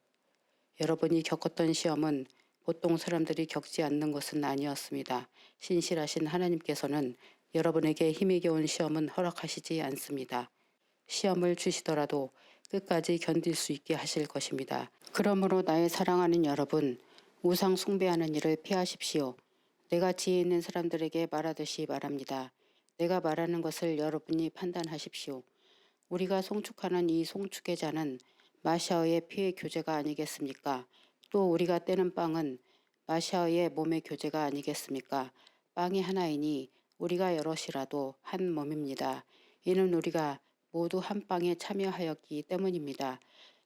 여러분이 겪었던 시험은 보통 사람들이 겪지 않는 것은 아니었습니다. 신실하신 하나님께서는 여러분에게 힘이 겨운 시험은 허락하시지 않습니다. 시험을 주시더라도 끝까지 견딜 수 있게 하실 것입니다. 그러므로 나의 사랑하는 여러분, 우상 숭배하는 일을 피하십시오. 내가 지혜 있는 사람들에게 말하듯이 말합니다. 내가 말하는 것을 여러분이 판단하십시오. 우리가 송축하는 이 송축의 잔은 마샤의 피의 교제가 아니겠습니까? 또 우리가 떼는 빵은 마샤의 몸의 교제가 아니겠습니까? 빵이 하나이니 우리가 여럿이라도 한 몸입니다. 이는 우리가 모두 한 빵에 참여하였기 때문입니다.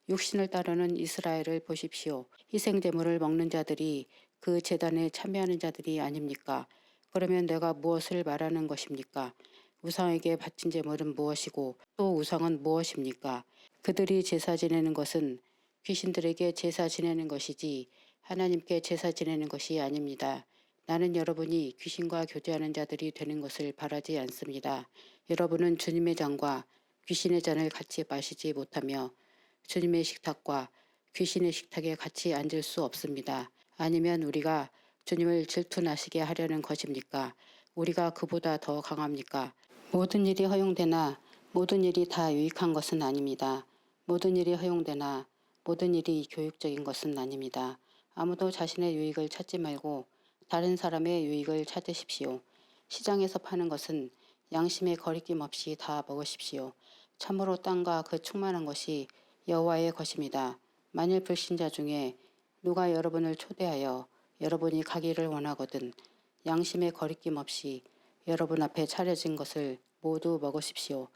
육신을 따르는 이스라엘을 보십시오. 희생제물을 먹는 자들이 그 제단에 참여하는 자들이 아닙니까? 그러면 내가 무엇을 말하는 것입니까? 우상에게 바친 제물은 무엇이고 또 우상은 무엇입니까? 그들이 제사 지내는 것은 귀신들에게 제사 지내는 것이지 하나님께 제사 지내는 것이 아닙니다. 나는 여러분이 귀신과 교제하는 자들이 되는 것을 바라지 않습니다. 여러분은 주님의 잔과 귀신의 잔을 같이 마시지 못하며 주님의 식탁과 귀신의 식탁에 같이 앉을 수 없습니다. 아니면 우리가 주님을 질투나시게 하려는 것입니까? 우리가 그보다 더 강합니까? 모든 일이 허용되나 모든 일이 다 유익한 것은 아닙니다. 모든 일이 허용되나 모든 일이 교육적인 것은 아닙니다. 아무도 자신의 유익을 찾지 말고 다른 사람의 유익을 찾으십시오. 시장에서 파는 것은 양심의 거리낌 없이 다 먹으십시오. 참으로 땅과 그 충만한 것이 여호와의 것입니다. 만일 불신자 중에 누가 여러분을 초대하여 여러분이 가기를 원하거든 양심의 거리낌 없이 여러분 앞에 차려진 것을 모두 먹으십시오.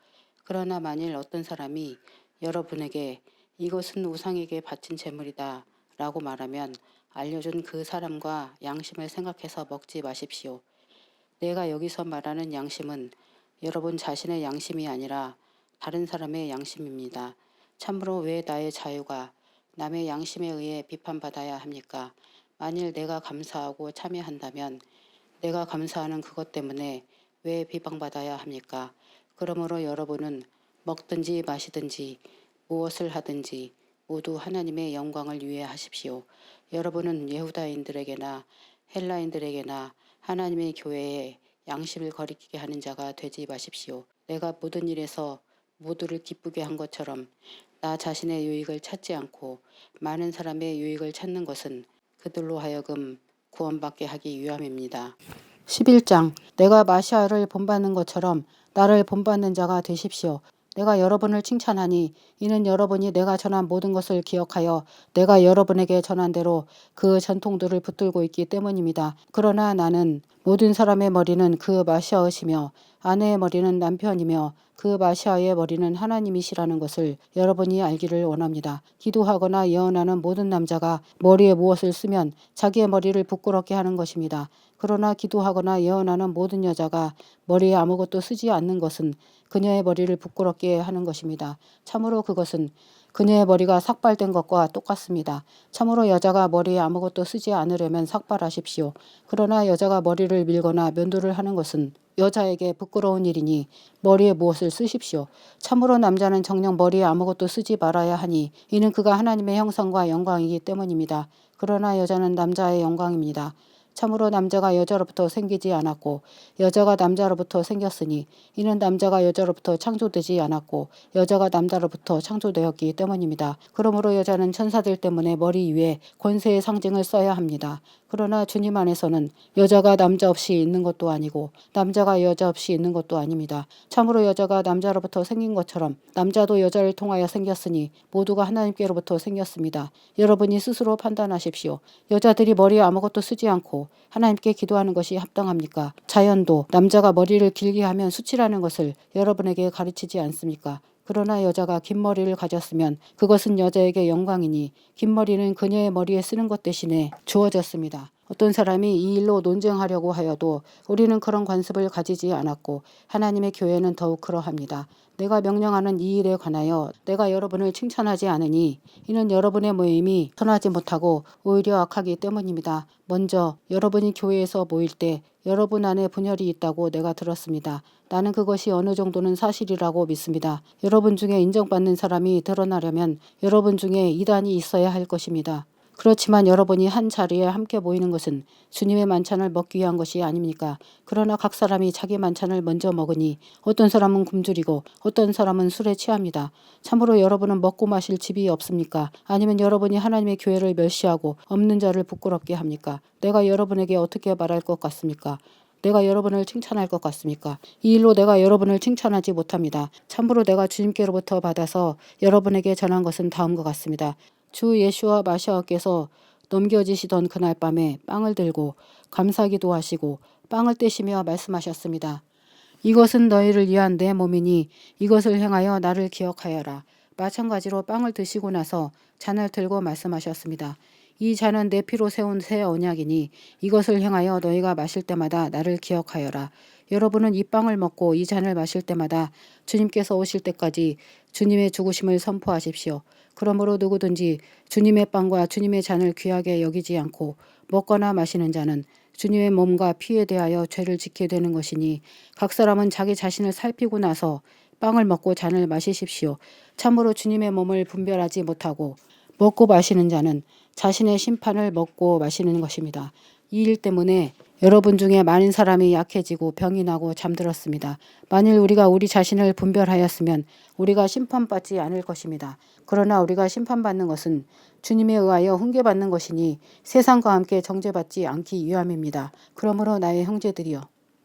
그러나 만일 어떤 사람이 여러분에게 이것은 우상에게 바친 제물이다 라고 말하면 알려준 그 사람과 양심을 생각해서 먹지 마십시오. 내가 여기서 말하는 양심은 여러분 자신의 양심이 아니라 다른 사람의 양심입니다. 참으로 왜 나의 자유가 남의 양심에 의해 비판받아야 합니까? 만일 내가 감사하고 참여한다면 내가 감사하는 그것 때문에 왜 비방받아야 합니까? 그러므로 여러분은 먹든지 마시든지 무엇을 하든지 모두 하나님의 영광을 위해 하십시오. 여러분은 예후다인들에게나 헬라인들에게나 하나님의 교회에 양심을 거리끼게 하는 자가 되지 마십시오. 내가 모든 일에서 모두를 기쁘게 한 것처럼 나 자신의 유익을 찾지 않고 많은 사람의 유익을 찾는 것은 그들로 하여금 구원받게 하기 위함입니다. 11장 내가 마시아를 본받는 것처럼 나를 본받는 자가 되십시오. 내가 여러분을 칭찬하니 이는 여러분이 내가 전한 모든 것을 기억하여 내가 여러분에게 전한 대로 그 전통들을 붙들고 있기 때문입니다. 그러나 나는 모든 사람의 머리는 그 마시아이시며 아내의 머리는 남편이며 그 마시아의 머리는 하나님이시라는 것을 여러분이 알기를 원합니다. 기도하거나 예언하는 모든 남자가 머리에 무엇을 쓰면 자기의 머리를 부끄럽게 하는 것입니다. 그러나 기도하거나 예언하는 모든 여자가 머리에 아무것도 쓰지 않는 것은 그녀의 머리를 부끄럽게 하는 것입니다. 참으로 그것은 그녀의 머리가 삭발된 것과 똑같습니다. 참으로 여자가 머리에 아무것도 쓰지 않으려면 삭발하십시오. 그러나 여자가 머리를 밀거나 면도를 하는 것은 여자에게 부끄러운 일이니 머리에 무엇을 쓰십시오. 참으로 남자는 정녕 머리에 아무것도 쓰지 말아야 하니 이는 그가 하나님의 형상과 영광이기 때문입니다. 그러나 여자는 남자의 영광입니다. 참으로 남자가 여자로부터 생기지 않았고 여자가 남자로부터 생겼으니 이는 남자가 여자로부터 창조되지 않았고 여자가 남자로부터 창조되었기 때문입니다. 그러므로 여자는 천사들 때문에 머리 위에 권세의 상징을 써야 합니다. 그러나 주님 안에서는 여자가 남자 없이 있는 것도 아니고 남자가 여자 없이 있는 것도 아닙니다. 참으로 여자가 남자로부터 생긴 것처럼 남자도 여자를 통하여 생겼으니 모두가 하나님께로부터 생겼습니다. 여러분이 스스로 판단하십시오. 여자들이 머리에 아무것도 쓰지 않고 하나님께 기도하는 것이 합당합니까? 자연도 남자가 머리를 길게 하면 수치라는 것을 여러분에게 가르치지 않습니까? 그러나 여자가 긴 머리를 가졌으면 그것은 여자에게 영광이니 긴 머리는 그녀의 머리에 쓰는 것 대신에 주어졌습니다. 어떤 사람이 이 일로 논쟁하려고 하여도 우리는 그런 관습을 가지지 않았고 하나님의 교회는 더욱 그러합니다. 내가 명령하는 이 일에 관하여 내가 여러분을 칭찬하지 않으니 이는 여러분의 모임이 선하지 못하고 오히려 악하기 때문입니다. 먼저 여러분이 교회에서 모일 때 여러분 안에 분열이 있다고 내가 들었습니다. 나는 그것이 어느 정도는 사실이라고 믿습니다. 여러분 중에 인정받는 사람이 드러나려면 여러분 중에 이단이 있어야 할 것입니다. 그렇지만 여러분이 한 자리에 함께 모이는 것은 주님의 만찬을 먹기 위한 것이 아닙니까? 그러나 각 사람이 자기 만찬을 먼저 먹으니 어떤 사람은 굶주리고 어떤 사람은 술에 취합니다. 참으로 여러분은 먹고 마실 집이 없습니까? 아니면 여러분이 하나님의 교회를 멸시하고 없는 자를 부끄럽게 합니까? 내가 여러분에게 어떻게 말할 것 같습니까? 내가 여러분을 칭찬할 것 같습니까? 이 일로 내가 여러분을 칭찬하지 못합니다. 참으로 내가 주님께로부터 받아서 여러분에게 전한 것은 다음과 같습니다. 주 예수와 마시아께서 넘겨지시던 그날 밤에 빵을 들고 감사기도 하시고 빵을 떼시며 말씀하셨습니다. 이것은 너희를 위한 내 몸이니 이것을 행하여 나를 기억하여라. 마찬가지로 빵을 드시고 나서 잔을 들고 말씀하셨습니다. 이 잔은 내 피로 세운 새 언약이니 이것을 행하여 너희가 마실 때마다 나를 기억하여라. 여러분은 이 빵을 먹고 이 잔을 마실 때마다 주님께서 오실 때까지 주님의 죽으심을 선포하십시오. 그러므로 누구든지 주님의 빵과 주님의 잔을 귀하게 여기지 않고 먹거나 마시는 자는 주님의 몸과 피에 대하여 죄를 짓게 되는 것이니 각 사람은 자기 자신을 살피고 나서 빵을 먹고 잔을 마시십시오. 참으로 주님의 몸을 분별하지 못하고 먹고 마시는 자는 자신의 심판을 먹고 마시는 것입니다. 이 일 때문에 여러분 중에 많은 사람이 약해지고 병이 나고 잠들었습니다. 만일 우리가 우리 자신을 분별하였으면 우리가 심판받지 않을 것입니다. 그러나 우리가 심판받는 것은 주님에 의하여 훈계받는 것이니 세상과 함께 정죄받지 않기 위함입니다. 그러므로 나의 형제들이여,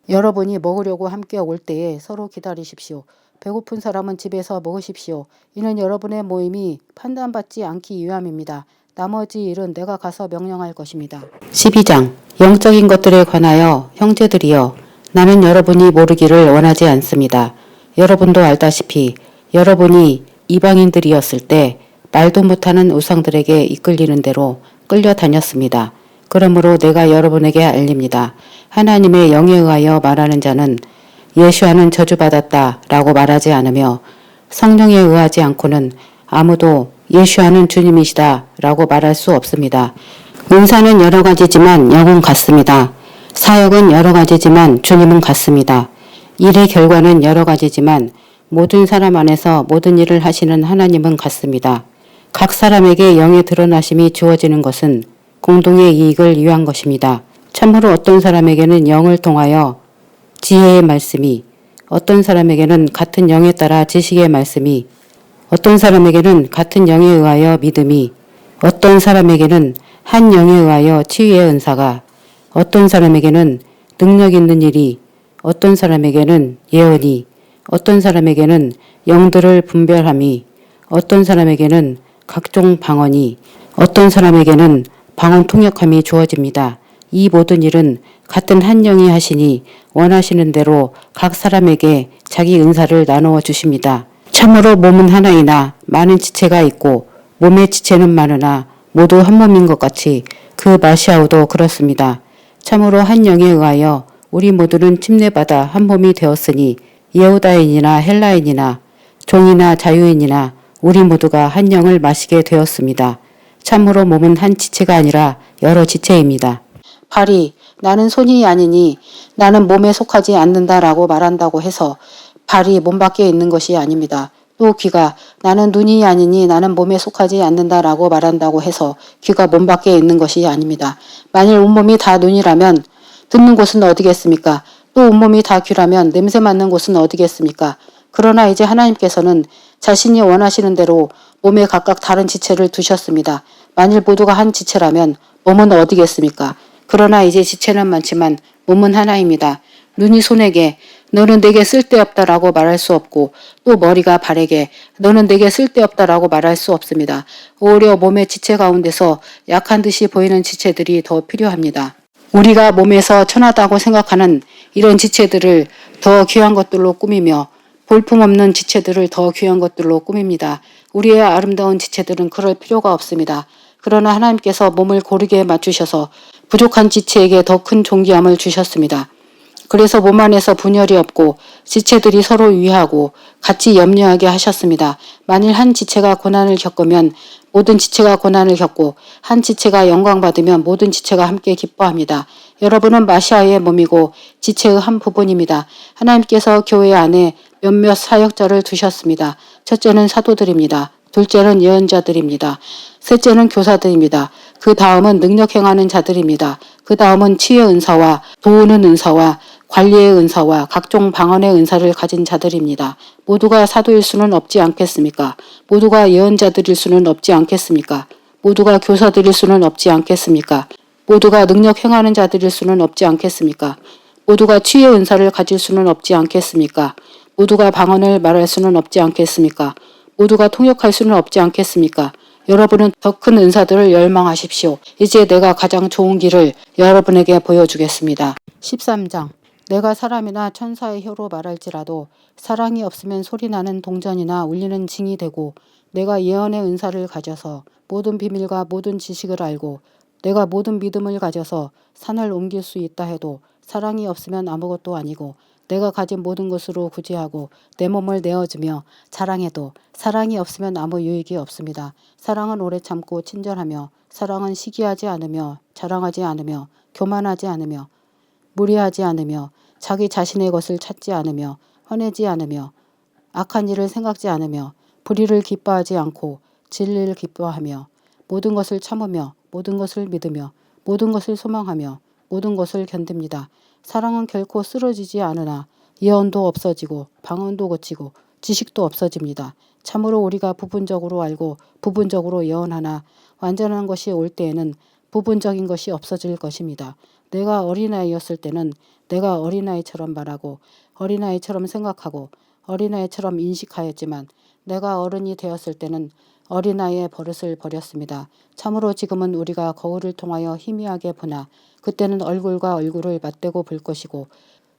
여러분이 먹으려고 함께 올 때에 서로 기다리십시오. 배고픈 사람은 집에서 먹으십시오. 이는 여러분의 모임이 판단받지 않기 위함입니다. 나머지 일은 내가 가서 명령할 것입니다. 12장 영적인 것들에 관하여 형제들이여, 나는 여러분이 모르기를 원하지 않습니다. 여러분도 알다시피 여러분이 이방인들이었을 때 말도 못하는 우상들에게 이끌리는 대로 끌려다녔습니다. 그러므로 내가 여러분에게 알립니다. 하나님의 영에 의하여 말하는 자는 예수와는 저주받았다 라고 말하지 않으며 성령에 의하지 않고는 아무도 예수와는 주님이시다 라고 말할 수 없습니다. 은사는 여러 가지지만 영은 같습니다. 사역은 여러 가지지만 주님은 같습니다. 일의 결과는 여러 가지지만 모든 사람 안에서 모든 일을 하시는 하나님은 같습니다. 각 사람에게 영의 드러나심이 주어지는 것은 공동의 이익을 위한 것입니다. 참으로 어떤 사람에게는 영을 통하여 지혜의 말씀이, 어떤 사람에게는 같은 영에 따라 지식의 말씀이, 어떤 사람에게는 같은 영에 의하여 믿음이, 어떤 사람에게는 한 영에 의하여 치유의 은사가, 어떤 사람에게는 능력 있는 일이, 어떤 사람에게는 예언이, 어떤 사람에게는 영들을 분별함이, 어떤 사람에게는 각종 방언이, 어떤 사람에게는 방언 통역함이 주어집니다. 이 모든 일은 같은 한 영이 하시니 원하시는 대로 각 사람에게 자기 은사를 나누어 주십니다. 참으로 몸은 하나이나 많은 지체가 있고 몸의 지체는 많으나 모두 한 몸인 것 같이 그 마시아우도 그렇습니다. 참으로 한 영에 의하여 우리 모두는 침례받아 한 몸이 되었으니 예후다인이나 헬라인이나 종이나 자유인이나 우리 모두가 한 영을 마시게 되었습니다. 참으로 몸은 한 지체가 아니라 여러 지체입니다. 발이 나는 손이 아니니 나는 몸에 속하지 않는다라고 말한다고 해서 발이 몸 밖에 있는 것이 아닙니다. 또 귀가 나는 눈이 아니니 나는 몸에 속하지 않는다라고 말한다고 해서 귀가 몸 밖에 있는 것이 아닙니다. 만일 온몸이 다 눈이라면 듣는 곳은 어디겠습니까? 또 온몸이 다 귀라면 냄새 맡는 곳은 어디겠습니까? 그러나 이제 하나님께서는 자신이 원하시는 대로 몸에 각각 다른 지체를 두셨습니다. 만일 모두가 한 지체라면 몸은 어디겠습니까? 그러나 이제 지체는 많지만 몸은 하나입니다. 눈이 손에게 너는 내게 쓸데없다라고 말할 수 없고 또 머리가 발에게 너는 내게 쓸데없다라고 말할 수 없습니다. 오히려 몸의 지체 가운데서 약한 듯이 보이는 지체들이 더 필요합니다. 우리가 몸에서 천하다고 생각하는 이런 지체들을 더 귀한 것들로 꾸미며 볼품없는 지체들을 더 귀한 것들로 꾸밉니다. 우리의 아름다운 지체들은 그럴 필요가 없습니다. 그러나 하나님께서 몸을 고르게 맞추셔서 부족한 지체에게 더 큰 존귀함을 주셨습니다. 그래서 몸 안에서 분열이 없고 지체들이 서로 위하고 같이 염려하게 하셨습니다. 만일 한 지체가 고난을 겪으면 모든 지체가 고난을 겪고 한 지체가 영광받으면 모든 지체가 함께 기뻐합니다. 여러분은 마시아의 몸이고 지체의 한 부분입니다. 하나님께서 교회 안에 몇몇 사역자를 두셨습니다. 첫째는 사도들입니다. 둘째는 예언자들입니다. 셋째는 교사들입니다. 그 다음은 능력 행하는 자들입니다. 그 다음은 치유의 은사와 도우는 은사와 관리의 은사와 각종 방언의 은사를 가진 자들입니다. 모두가 사도일 수는 없지 않겠습니까? 모두가 예언자들일 수는 없지 않겠습니까? 모두가 교사들일 수는 없지 않겠습니까? 모두가 능력 행하는 자들일 수는 없지 않겠습니까? 모두가 치유의 은사를 가질 수는 없지 않겠습니까? 모두가 방언을 말할 수는 없지 않겠습니까? 모두가 통역할 수는 없지 않겠습니까? 여러분은 더 큰 은사들을 열망하십시오. 이제 내가 가장 좋은 길을 여러분에게 보여주겠습니다. 13장. 내가 사람이나 천사의 혀로 말할지라도 사랑이 없으면 소리나는 동전이나 울리는 징이 되고 내가 예언의 은사를 가져서 모든 비밀과 모든 지식을 알고 내가 모든 믿음을 가져서 산을 옮길 수 있다 해도 사랑이 없으면 아무것도 아니고 내가 가진 모든 것으로 구제하고 내 몸을 내어주며 자랑해도 사랑이 없으면 아무 유익이 없습니다. 사랑은 오래 참고 친절하며 사랑은 시기하지 않으며 자랑하지 않으며 교만하지 않으며 무례하지 않으며 자기 자신의 것을 찾지 않으며 화내지 않으며 악한 일을 생각지 않으며 불의를 기뻐하지 않고 진리를 기뻐하며 모든 것을 참으며 모든 것을 믿으며 모든 것을 소망하며 모든 것을 견딥니다. 사랑은 결코 쓰러지지 않으나 예언도 없어지고 방언도 거치고 지식도 없어집니다. 참으로 우리가 부분적으로 알고 부분적으로 예언하나 완전한 것이 올 때에는 부분적인 것이 없어질 것입니다. 내가 어린아이였을 때는 내가 어린아이처럼 말하고 어린아이처럼 생각하고 어린아이처럼 인식하였지만 내가 어른이 되었을 때는 어린아이의 버릇을 버렸습니다. 참으로 지금은 우리가 거울을 통하여 희미하게 보나 그때는 얼굴과 얼굴을 맞대고 볼 것이고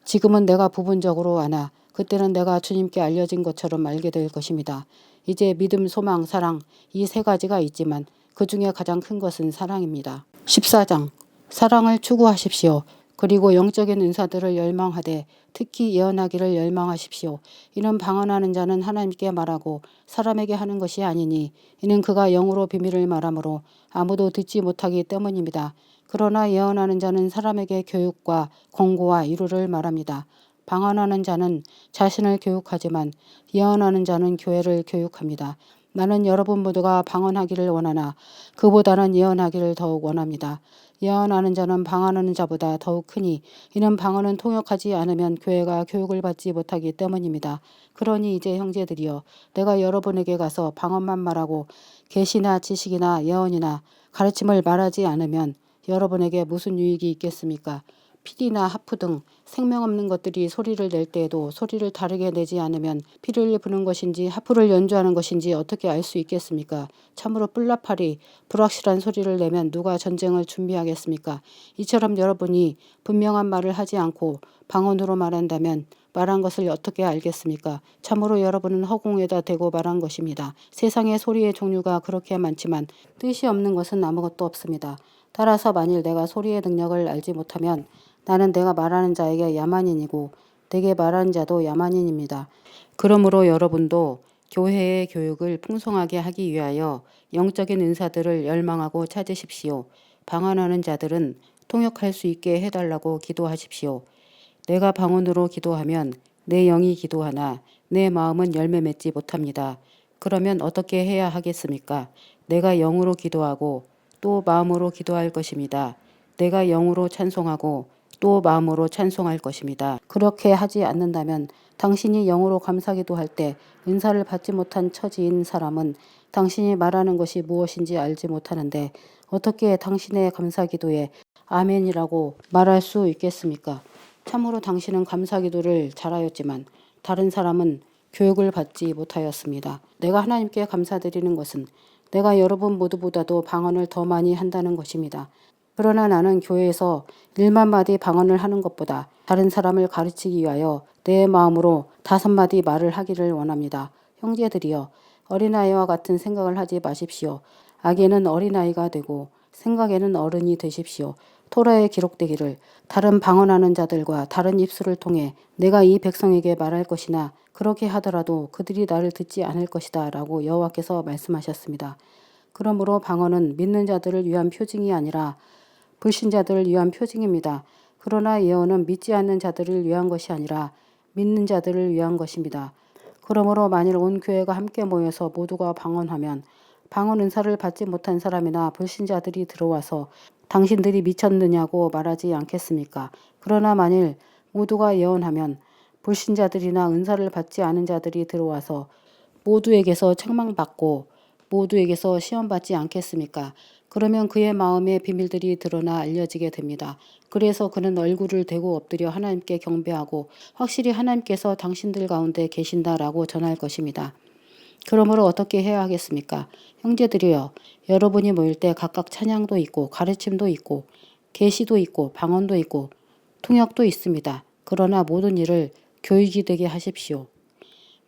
지금은 내가 부분적으로 아나 그때는 내가 주님께 알려진 것처럼 알게 될 것입니다. 이제 믿음, 소망, 사랑 이 세 가지가 있지만 그 중에 가장 큰 것은 사랑입니다. 14장. 사랑을 추구하십시오. 그리고 영적인 은사들을 열망하되 특히 예언하기를 열망하십시오. 이는 방언하는 자는 하나님께 말하고 사람에게 하는 것이 아니니 이는 그가 영으로 비밀을 말하므로 아무도 듣지 못하기 때문입니다. 그러나 예언하는 자는 사람에게 교육과 권고와 위로를 말합니다. 방언하는 자는 자신을 교육하지만 예언하는 자는 교회를 교육합니다. 나는 여러분 모두가 방언하기를 원하나 그보다는 예언하기를 더욱 원합니다. 예언하는 자는 방언하는 자보다 더욱 크니 이는 방언은 통역하지 않으면 교회가 교육을 받지 못하기 때문입니다. 그러니 이제 형제들이여 내가 여러분에게 가서 방언만 말하고 계시나 지식이나 예언이나 가르침을 말하지 않으면 여러분에게 무슨 유익이 있겠습니까? 피리나 하프 등 생명 없는 것들이 소리를 낼 때에도 소리를 다르게 내지 않으면 피를 부는 것인지 하프를 연주하는 것인지 어떻게 알 수 있겠습니까? 참으로 뿔나팔이 불확실한 소리를 내면 누가 전쟁을 준비하겠습니까? 이처럼 여러분이 분명한 말을 하지 않고 방언으로 말한다면 말한 것을 어떻게 알겠습니까? 참으로 여러분은 허공에다 대고 말한 것입니다. 세상의 소리의 종류가 그렇게 많지만 뜻이 없는 것은 아무것도 없습니다. 따라서 만일 내가 소리의 능력을 알지 못하면 나는 내가 말하는 자에게 야만인이고 내게 말하는 자도 야만인입니다. 그러므로 여러분도 교회의 교육을 풍성하게 하기 위하여 영적인 은사들을 열망하고 찾으십시오. 방언하는 자들은 통역할 수 있게 해달라고 기도하십시오. 내가 방언으로 기도하면 내 영이 기도하나 내 마음은 열매 맺지 못합니다. 그러면 어떻게 해야 하겠습니까? 내가 영으로 기도하고 또 마음으로 기도할 것입니다. 내가 영으로 찬송하고 또 마음으로 찬송할 것입니다. 그렇게 하지 않는다면 당신이 영으로 감사기도 할 때 은사를 받지 못한 처지인 사람은 당신이 말하는 것이 무엇인지 알지 못하는데 어떻게 당신의 감사기도에 아멘이라고 말할 수 있겠습니까? 참으로 당신은 감사기도를 잘하였지만 다른 사람은 교육을 받지 못하였습니다. 내가 하나님께 감사드리는 것은 내가 여러분 모두보다도 방언을 더 많이 한다는 것입니다. 그러나 나는 교회에서 1만 마디 방언을 하는 것보다 다른 사람을 가르치기 위하여 내 마음으로 5마디 말을 하기를 원합니다. 형제들이여 어린아이와 같은 생각을 하지 마십시오. 악에는 어린아이가 되고 생각에는 어른이 되십시오. 토라에 기록되기를 다른 방언하는 자들과 다른 입술을 통해 내가 이 백성에게 말할 것이나 그렇게 하더라도 그들이 나를 듣지 않을 것이다 라고 여호와께서 말씀하셨습니다. 그러므로 방언은 믿는 자들을 위한 표징이 아니라 불신자들을 위한 표징입니다. 그러나 예언은 믿지 않는 자들을 위한 것이 아니라 믿는 자들을 위한 것입니다. 그러므로 만일 온 교회가 함께 모여서 모두가 방언하면 방언 은사를 받지 못한 사람이나 불신자들이 들어와서 당신들이 미쳤느냐고 말하지 않겠습니까? 그러나 만일 모두가 예언하면 불신자들이나 은사를 받지 않은 자들이 들어와서 모두에게서 책망받고 모두에게서 시험받지 않겠습니까? 그러면 그의 마음의 비밀들이 드러나 알려지게 됩니다. 그래서 그는 얼굴을 대고 엎드려 하나님께 경배하고 확실히 하나님께서 당신들 가운데 계신다라고 전할 것입니다. 그러므로 어떻게 해야 하겠습니까? 형제들이여, 여러분이 모일 때 각각 찬양도 있고 가르침도 있고 계시도 있고 방언도 있고 통역도 있습니다. 그러나 모든 일을 교육이 되게 하십시오.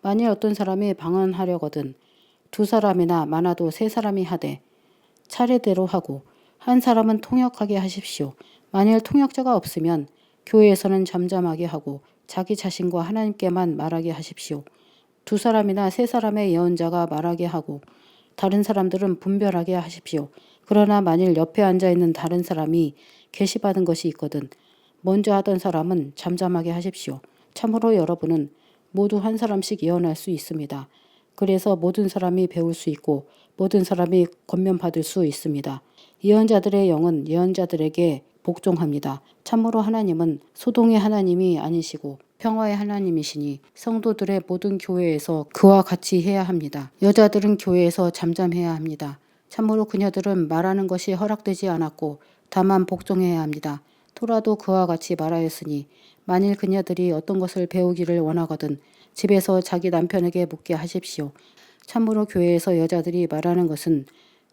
만일 어떤 사람이 방언하려거든 두 사람이나 많아도 세 사람이 하되 차례대로 하고 한 사람은 통역하게 하십시오. 만일 통역자가 없으면 교회에서는 잠잠하게 하고 자기 자신과 하나님께만 말하게 하십시오. 두 사람이나 세 사람의 예언자가 말하게 하고 다른 사람들은 분별하게 하십시오. 그러나 만일 옆에 앉아있는 다른 사람이 계시받은 것이 있거든 먼저 하던 사람은 잠잠하게 하십시오. 참으로 여러분은 모두 한 사람씩 예언할 수 있습니다. 그래서 모든 사람이 배울 수 있고 모든 사람이 권면받을 수 있습니다. 예언자들의 영은 예언자들에게 복종합니다. 참으로 하나님은 소동의 하나님이 아니시고 평화의 하나님이시니 성도들의 모든 교회에서 그와 같이 해야 합니다. 여자들은 교회에서 잠잠해야 합니다. 참으로 그녀들은 말하는 것이 허락되지 않았고 다만 복종해야 합니다. 토라도 그와 같이 말하였으니 만일 그녀들이 어떤 것을 배우기를 원하거든 집에서 자기 남편에게 묻게 하십시오. 참으로 교회에서 여자들이 말하는 것은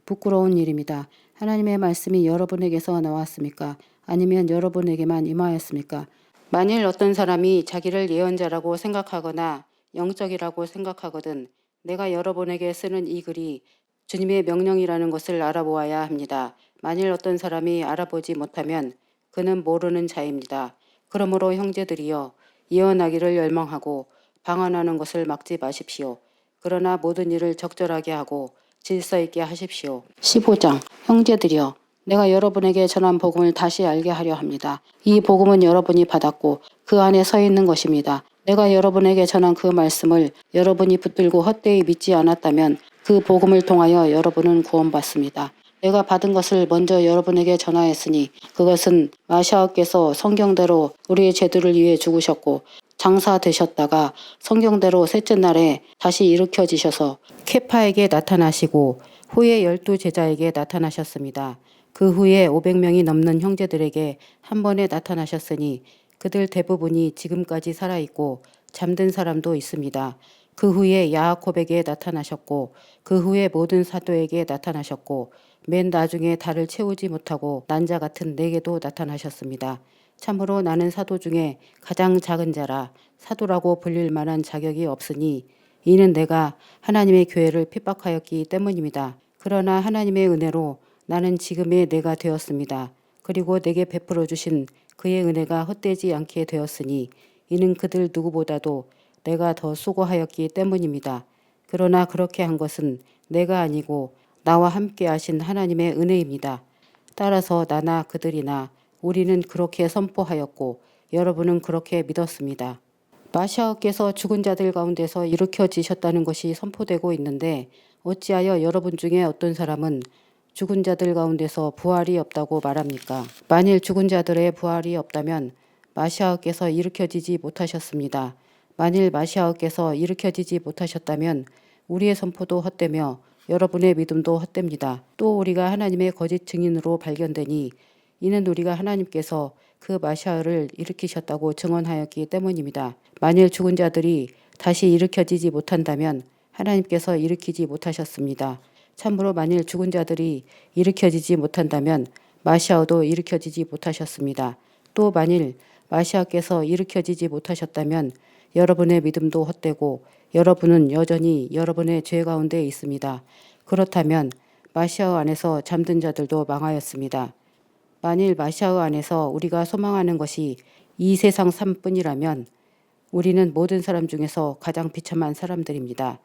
부끄러운 일입니다. 하나님의 말씀이 여러분에게서 나왔습니까? 아니면 여러분에게만 임하였습니까? 만일 어떤 사람이 자기를 예언자라고 생각하거나 영적이라고 생각하거든 내가 여러분에게 쓰는 이 글이 주님의 명령이라는 것을 알아보아야 합니다. 만일 어떤 사람이 알아보지 못하면 그는 모르는 자입니다. 그러므로 형제들이여 예언하기를 열망하고 방언하는 것을 막지 마십시오. 그러나 모든 일을 적절하게 하고 질서 있게 하십시오. 15장 형제들이여 내가 여러분에게 전한 복음을 다시 알게 하려 합니다. 이 복음은 여러분이 받았고 그 안에 서 있는 것입니다. 내가 여러분에게 전한 그 말씀을 여러분이 붙들고 헛되이 믿지 않았다면 그 복음을 통하여 여러분은 구원받습니다. 내가 받은 것을 먼저 여러분에게 전하였으니 그것은 마시아께서 성경대로 우리의 죄들을 위해 죽으셨고 장사되셨다가 성경대로 셋째 날에 다시 일으켜지셔서 케파에게 나타나시고 후에 12제자에게 나타나셨습니다. 그 후에 500명이 넘는 형제들에게 한 번에 나타나셨으니 그들 대부분이 지금까지 살아있고 잠든 사람도 있습니다. 그 후에 야하콥에게 나타나셨고 그 후에 모든 사도에게 나타나셨고 맨 나중에 달을 채우지 못하고 난자 같은 내게도 나타나셨습니다. 참으로 나는 사도 중에 가장 작은 자라 사도라고 불릴 만한 자격이 없으니 이는 내가 하나님의 교회를 핍박하였기 때문입니다. 그러나 하나님의 은혜로 나는 지금의 내가 되었습니다. 그리고 내게 베풀어 주신 그의 은혜가 헛되지 않게 되었으니 이는 그들 누구보다도 내가 더 수고하였기 때문입니다. 그러나 그렇게 한 것은 내가 아니고 나와 함께 하신 하나님의 은혜입니다. 따라서 나나 그들이나 우리는 그렇게 선포하였고 여러분은 그렇게 믿었습니다. 마시아께서 죽은 자들 가운데서 일으켜지셨다는 것이 선포되고 있는데 어찌하여 여러분 중에 어떤 사람은 죽은 자들 가운데서 부활이 없다고 말합니까? 만일 죽은 자들의 부활이 없다면 마시아께서 일으켜지지 못하셨습니다. 만일 마시아께서 일으켜지지 못하셨다면 우리의 선포도 헛되며 여러분의 믿음도 헛됩니다. 또 우리가 하나님의 거짓 증인으로 발견되니 이는 우리가 하나님께서 그 마시아를 일으키셨다고 증언하였기 때문입니다. 만일 죽은 자들이 다시 일으켜지지 못한다면 하나님께서 일으키지 못하셨습니다. 참으로 만일 죽은 자들이 일으켜지지 못한다면 마시아도 일으켜지지 못하셨습니다. 또 만일 마시아께서 일으켜지지 못하셨다면 여러분의 믿음도 헛되고 여러분은 여전히 여러분의 죄 가운데 있습니다. 그렇다면 마시아 안에서 잠든 자들도 망하였습니다. 만일 마샤흐 안에서 우리가 소망하는 것이 이 세상 삶뿐이라면 우리는 모든 사람 중에서 가장 비참한 사람들입니다.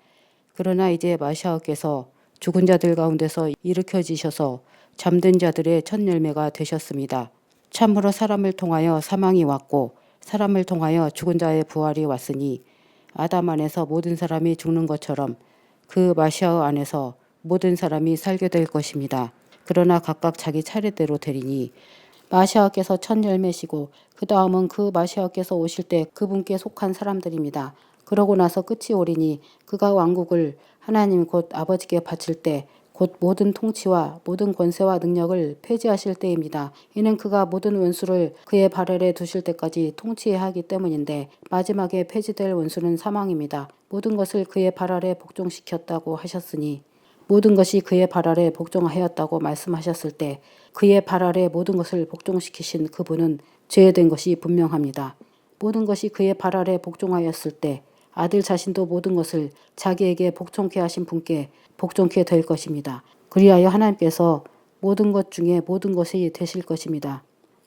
그러나 이제 마샤흐께서 죽은 자들 가운데서 일으켜지셔서 잠든 자들의 첫 열매가 되셨습니다. 참으로 사람을 통하여 사망이 왔고 사람을 통하여 죽은 자의 부활이 왔으니 아담 안에서 모든 사람이 죽는 것처럼 그 마샤흐 안에서 모든 사람이 살게 될 것입니다. 그러나 각각 자기 차례대로 되리니 마시아께서 첫 열매시고 그 다음은 그 마시아께서 오실 때 그분께 속한 사람들입니다. 그러고 나서 끝이 오리니 그가 왕국을 하나님 곧 아버지께 바칠 때 곧 모든 통치와 모든 권세와 능력을 폐지하실 때입니다. 이는 그가 모든 원수를 그의 발 아래 두실 때까지 통치해야 하기 때문인데 마지막에 폐지될 원수는 사망입니다. 모든 것을 그의 발 아래 복종시켰다고 하셨으니 모든 것이 그의 발 아래 복종하였다고 말씀하셨을 때 그의 발 아래 모든 것을 복종시키신 그분은 죄된 것이 분명합니다. 모든 것이 그의 발 아래 복종하였을 때 아들 자신도 모든 것을 자기에게 복종케 하신 분께 복종케 될 것입니다. 그리하여 하나님께서 모든 것 중에 모든 것이 되실 것입니다.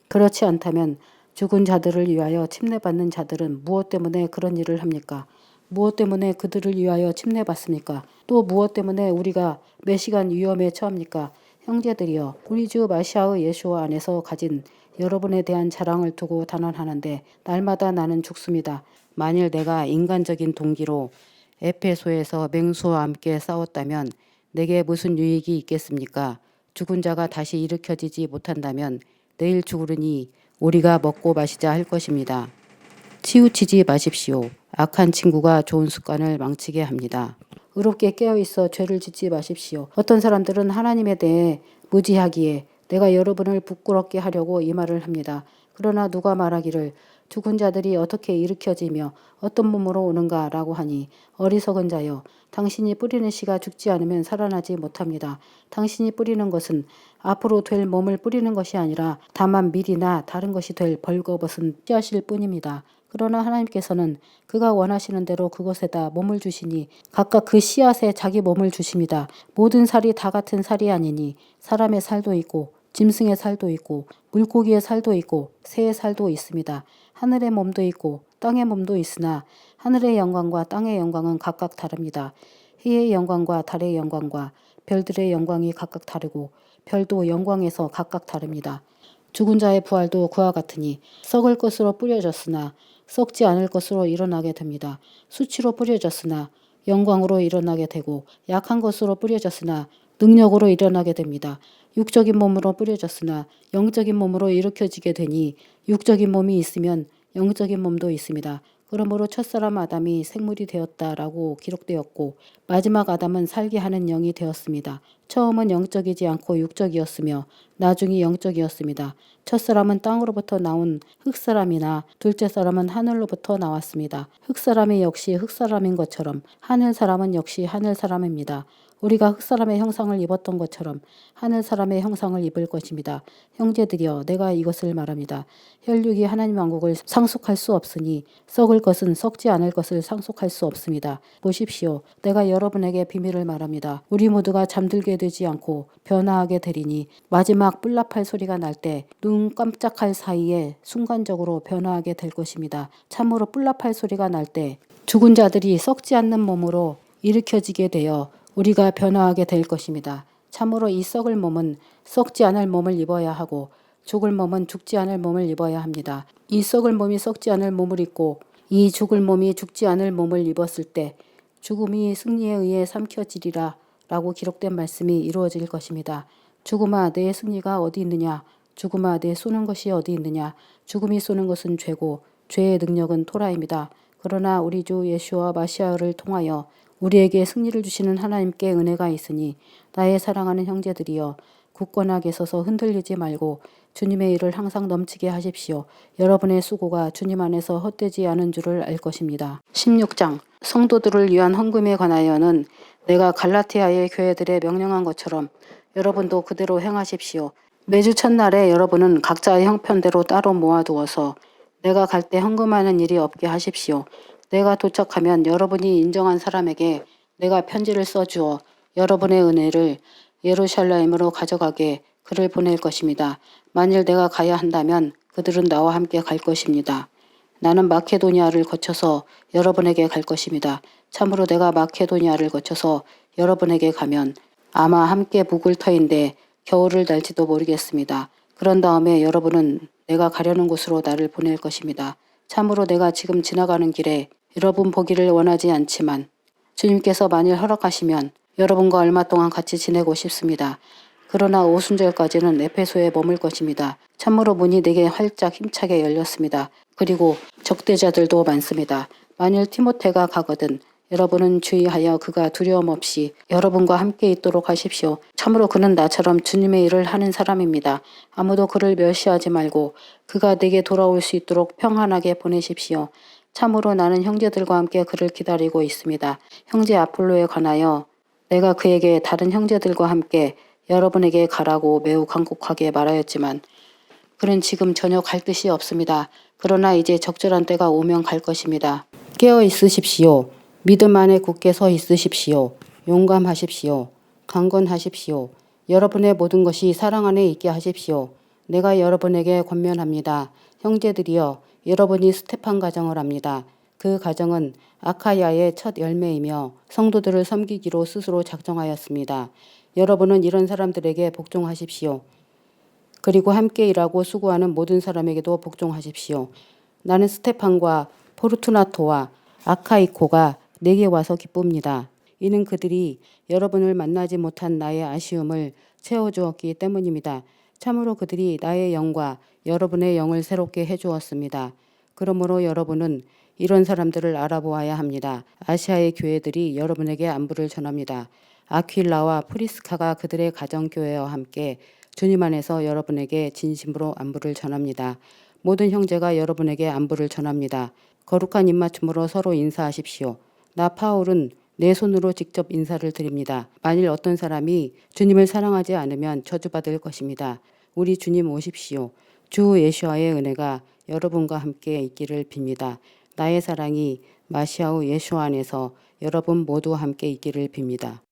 그렇지 않다면 죽은 자들을 위하여 침례받는 자들은 무엇 때문에 그런 일을 합니까? 무엇 때문에 그들을 위하여 침례받습니까? 또 무엇 때문에 우리가 몇 시간 위험에 처합니까? 형제들이여, 우리 주 마시아의 예수와 안에서 가진 여러분에 대한 자랑을 두고 단언하는데 날마다 나는 죽습니다. 만일 내가 인간적인 동기로 에페소에서 맹수와 함께 싸웠다면 내게 무슨 유익이 있겠습니까? 죽은 자가 다시 일으켜지지 못한다면 내일 죽으리니 우리가 먹고 마시자 할 것입니다. 치우치지 마십시오. 악한 친구가 좋은 습관을 망치게 합니다. 의롭게 깨어있어 죄를 짓지 마십시오. 어떤 사람들은 하나님에 대해 무지하기에 내가 여러분을 부끄럽게 하려고 이 말을 합니다. 그러나 누가 말하기를 죽은 자들이 어떻게 일으켜지며 어떤 몸으로 오는가 라고 하니 어리석은 자여 당신이 뿌리는 씨가 죽지 않으면 살아나지 못합니다. 당신이 뿌리는 것은 앞으로 될 몸을 뿌리는 것이 아니라 다만 밀이나 다른 것이 될 벌거벗은 씨앗일 뿐입니다. 그러나 하나님께서는 그가 원하시는 대로 그것에다 몸을 주시니 각각 그 씨앗에 자기 몸을 주십니다. 모든 살이 다 같은 살이 아니니 사람의 살도 있고 짐승의 살도 있고 물고기의 살도 있고 새의 살도 있습니다. 하늘의 몸도 있고 땅의 몸도 있으나 하늘의 영광과 땅의 영광은 각각 다릅니다. 해의 영광과 달의 영광과 별들의 영광이 각각 다르고 별도 영광에서 각각 다릅니다. 죽은 자의 부활도 그와 같으니 썩을 것으로 뿌려졌으나 썩지 않을 것으로 일어나게 됩니다. 수치로 뿌려졌으나 영광으로 일어나게 되고 약한 것으로 뿌려졌으나 능력으로 일어나게 됩니다. 육적인 몸으로 뿌려졌으나 영적인 몸으로 일으켜지게 되니 육적인 몸이 있으면 영적인 몸도 있습니다. 그러므로 첫사람 아담이 생물이 되었다라고 기록되었고 마지막 아담은 살게 하는 영이 되었습니다. 처음은 영적이지 않고 육적이었으며 나중이 영적이었습니다. 첫사람은 땅으로부터 나온 흙사람이나 둘째 사람은 하늘로부터 나왔습니다. 흙사람이 역시 흙사람인 것처럼 하늘 사람은 역시 하늘 사람입니다. 우리가 흙사람의 형상을 입었던 것처럼 하늘 사람의 형상을 입을 것입니다. 형제들이여, 내가 이것을 말합니다. 혈육이 하나님 왕국을 상속할 수 없으니 썩을 것은 썩지 않을 것을 상속할 수 없습니다. 보십시오. 내가 여러분에게 비밀을 말합니다. 우리 모두가 잠들게 되지 않고 변화하게 되리니 마지막 뿔납할 소리가 날 때 눈 깜짝할 사이에 순간적으로 변화하게 될 것입니다. 참으로 뿔납할 소리가 날 때 죽은 자들이 썩지 않는 몸으로 일으켜지게 되어 우리가 변화하게 될 것입니다. 참으로 이 썩을 몸은 썩지 않을 몸을 입어야 하고 죽을 몸은 죽지 않을 몸을 입어야 합니다. 이 썩을 몸이 썩지 않을 몸을 입고 이 죽을 몸이 죽지 않을 몸을 입었을 때 죽음이 승리에 의해 삼켜지리라 라고 기록된 말씀이 이루어질 것입니다. 죽음아, 내 승리가 어디 있느냐? 죽음아, 내 쏘는 것이 어디 있느냐? 죽음이 쏘는 것은 죄고 죄의 능력은 토라입니다. 그러나 우리 주 예수와 마시아를 통하여 우리에게 승리를 주시는 하나님께 은혜가 있으니 나의 사랑하는 형제들이여, 굳건하게 서서 흔들리지 말고 주님의 일을 항상 넘치게 하십시오. 여러분의 수고가 주님 안에서 헛되지 않은 줄을 알 것입니다. 16장 성도들을 위한 헌금에 관하여는 내가 갈라티아의 교회들에 명령한 것처럼 여러분도 그대로 행하십시오. 매주 첫날에 여러분은 각자의 형편대로 따로 모아두어서 내가 갈 때 헌금하는 일이 없게 하십시오. 내가 도착하면 여러분이 인정한 사람에게 내가 편지를 써주어 여러분의 은혜를 예루살렘으로 가져가게 그를 보낼 것입니다. 만일 내가 가야 한다면 그들은 나와 함께 갈 것입니다. 나는 마케도니아를 거쳐서 여러분에게 갈 것입니다. 참으로 내가 마케도니아를 거쳐서 여러분에게 가면 아마 함께 묵을 터인데 겨울을 날지도 모르겠습니다. 그런 다음에 여러분은 내가 가려는 곳으로 나를 보낼 것입니다. 참으로 내가 지금 지나가는 길에 여러분 보기를 원하지 않지만 주님께서 만일 허락하시면 여러분과 얼마 동안 같이 지내고 싶습니다. 그러나 오순절까지는 에페소에 머물 것입니다. 참으로 문이 내게 활짝 힘차게 열렸습니다. 그리고 적대자들도 많습니다. 만일 티모테가 가거든 여러분은 주의하여 그가 두려움 없이 여러분과 함께 있도록 하십시오. 참으로 그는 나처럼 주님의 일을 하는 사람입니다. 아무도 그를 멸시하지 말고 그가 내게 돌아올 수 있도록 평안하게 보내십시오. 참으로 나는 형제들과 함께 그를 기다리고 있습니다. 형제 아폴로에 관하여 내가 그에게 다른 형제들과 함께 여러분에게 가라고 매우 간곡하게 말하였지만 그는 지금 전혀 갈 뜻이 없습니다. 그러나 이제 적절한 때가 오면 갈 것입니다. 깨어 있으십시오. 믿음 안에 굳게 서 있으십시오. 용감하십시오. 강건하십시오. 여러분의 모든 것이 사랑 안에 있게 하십시오. 내가 여러분에게 권면합니다. 형제들이여, 여러분이 스테판 가정을 합니다. 그 가정은 아카야의 첫 열매이며 성도들을 섬기기로 스스로 작정하였습니다. 여러분은 이런 사람들에게 복종하십시오. 그리고 함께 일하고 수고하는 모든 사람에게도 복종하십시오. 나는 스테판과 포르투나토와 아카이코가 내게 와서 기쁩니다. 이는 그들이 여러분을 만나지 못한 나의 아쉬움을 채워주었기 때문입니다. 참으로 그들이 나의 영과 여러분의 영을 새롭게 해주었습니다. 그러므로 여러분은 이런 사람들을 알아보아야 합니다. 아시아의 교회들이 여러분에게 안부를 전합니다. 아퀴라와 프리스카가 그들의 가정교회와 함께 주님 안에서 여러분에게 진심으로 안부를 전합니다. 모든 형제가 여러분에게 안부를 전합니다. 거룩한 입맞춤으로 서로 인사하십시오. 나 파울은 내 손으로 직접 인사를 드립니다. 만일 어떤 사람이 주님을 사랑하지 않으면 저주받을 것입니다. 우리 주님 오십시오. 주 예수와의 은혜가 여러분과 함께 있기를 빕니다. 나의 사랑이 마시아우 예수 안에서 여러분 모두와 함께 있기를 빕니다.